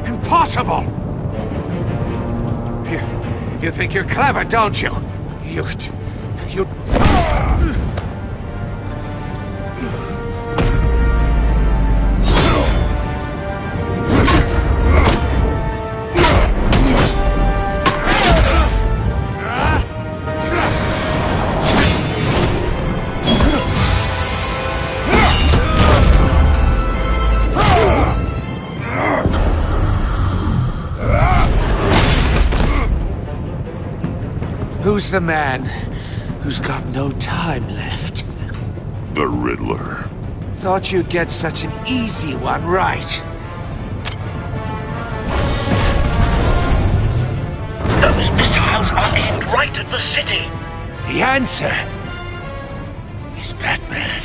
Impossible! You think you're clever, don't you? You... Who's the man who's got no time left? The Riddler. Thought you'd get such an easy one right. Those missiles are aimed right at the city. The answer is Batman.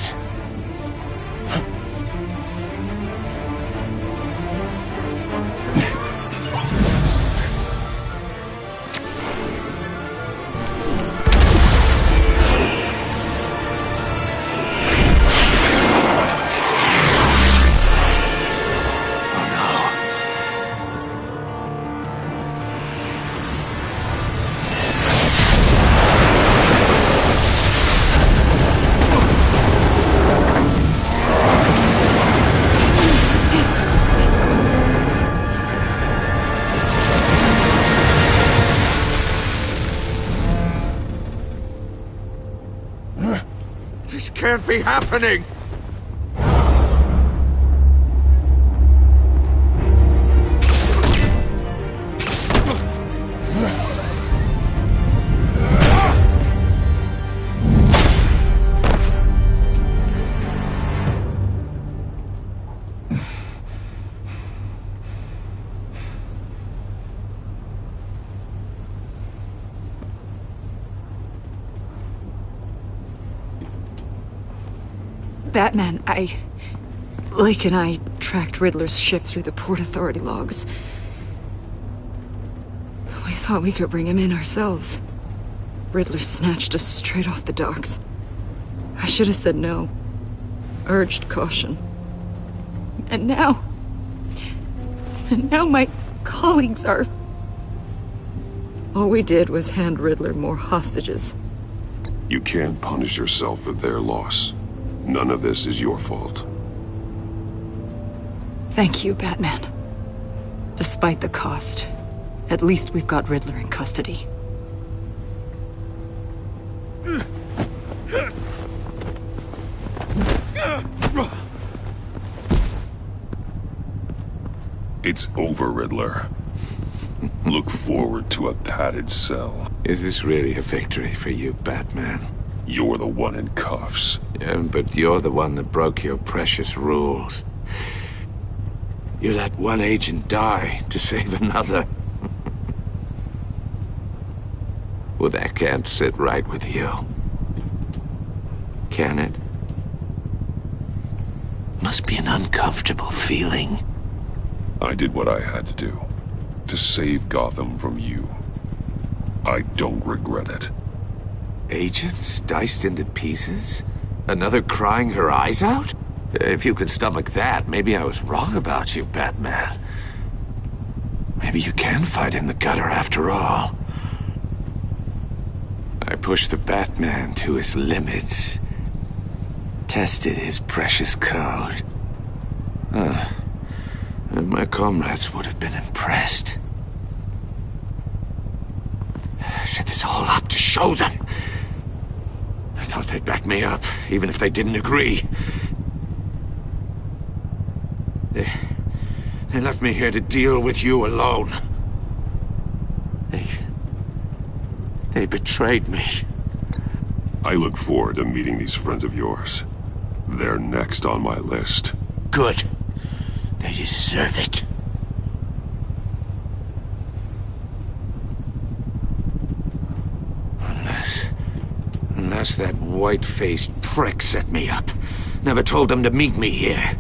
This can't be happening! Batman, Lake and I tracked Riddler's ship through the Port Authority logs. We thought we could bring him in ourselves. Riddler snatched us straight off the docks. I should have said no. Urged caution. And now my colleagues are... All we did was hand Riddler more hostages. You can't punish yourself for their loss. None of this is your fault. Thank you, Batman. Despite the cost, At least we've got Riddler in custody. It's over, Riddler. Look forward to a padded cell. Is this really a victory for you, Batman? You're the one in cuffs. Yeah, but you're the one that broke your precious rules. You let one agent die to save another. Well, that can't sit right with you. Can it? Must be an uncomfortable feeling. I did what I had to do. To save Gotham from you. I don't regret it. Agents diced into pieces? Another crying her eyes out? If you could stomach that, maybe I was wrong about you, Batman. Maybe you can fight in the gutter after all. I pushed the Batman to his limits. Tested his precious code. And my comrades would have been impressed. I set this all up to show them. I thought they'd back me up, even if they didn't agree. They left me here to deal with you alone. They betrayed me. I look forward to meeting these friends of yours. They're next on my list. Good. They deserve it. Unless that white-faced prick set me up. Never told them to meet me here.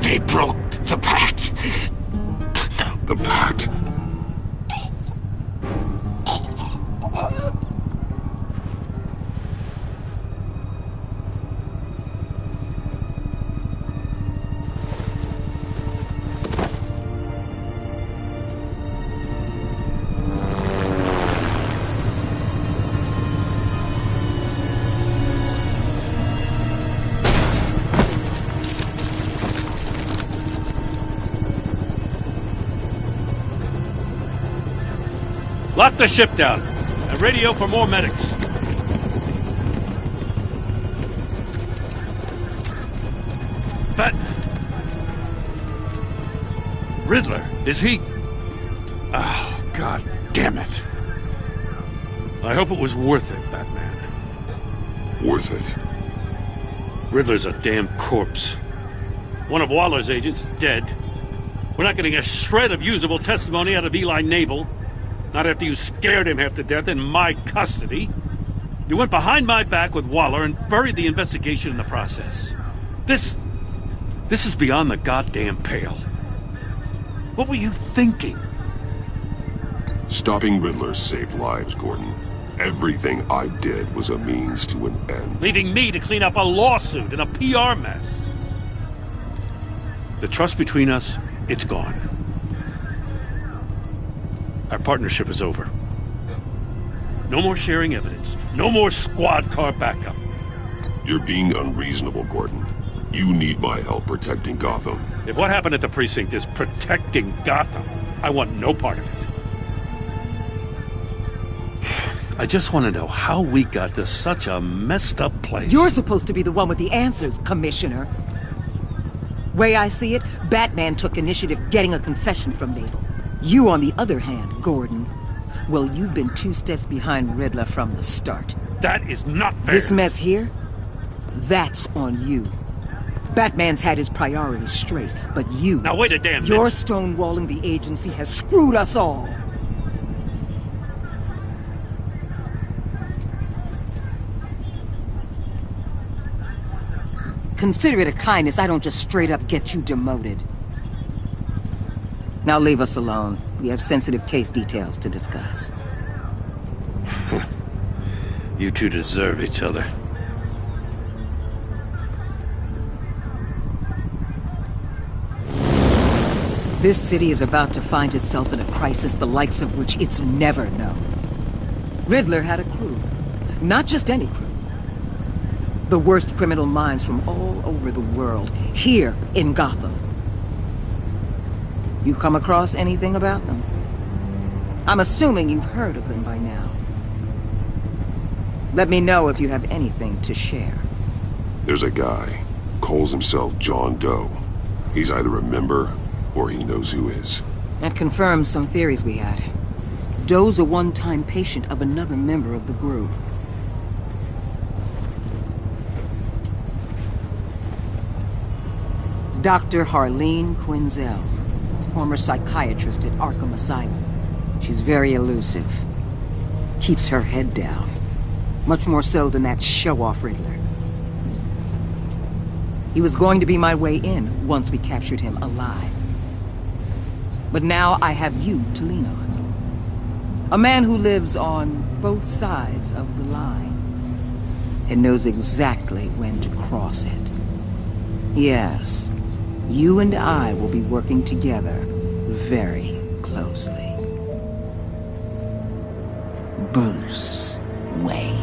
They broke the pact. The pact? Lock the ship down, and radio for more medics. Riddler, is he... Oh, God damn it. I hope it was worth it, Batman. Worth it? Riddler's a damn corpse. One of Waller's agents is dead. We're not getting a shred of usable testimony out of Eli Nabel. Not after you scared him half to death in my custody. You went behind my back with Waller and buried the investigation in the process. This is beyond the goddamn pale. What were you thinking? Stopping Riddler saved lives, Gordon. Everything I did was a means to an end. Leaving me to clean up a lawsuit and a PR mess. The trust between us, it's gone. Our partnership is over. No more sharing evidence. No more squad car backup. You're being unreasonable, Gordon. You need my help protecting Gotham. If what happened at the precinct is protecting Gotham, I want no part of it. I just want to know how we got to such a messed up place. You're supposed to be the one with the answers, Commissioner. Way I see it, Batman took initiative getting a confession from Nabel. You, on the other hand, Gordon, well, you've been 2 steps behind Riddler from the start. That is not fair. This mess here, that's on you. Batman's had his priorities straight, but you... Now wait a damn minute. Your stonewalling the agency has screwed us all. Consider it a kindness I don't just straight up get you demoted. Now leave us alone. We have sensitive case details to discuss. You two deserve each other. This city is about to find itself in a crisis the likes of which it's never known. Riddler had a crew. Not just any crew. The worst criminal minds from all over the world, here in Gotham. You come across anything about them? I'm assuming you've heard of them by now. Let me know if you have anything to share. There's a guy, calls himself John Doe. He's either a member, or he knows who is. That confirms some theories we had. Doe's a one-time patient of another member of the group. Dr. Harleen Quinzel, former psychiatrist at Arkham Asylum. She's very elusive. Keeps her head down. Much more so than that show-off Riddler. He was going to be my way in once we captured him alive. But now I have you to lean on. A man who lives on both sides of the line and knows exactly when to cross it. Yes, you and I will be working together very closely. Bruce Wayne.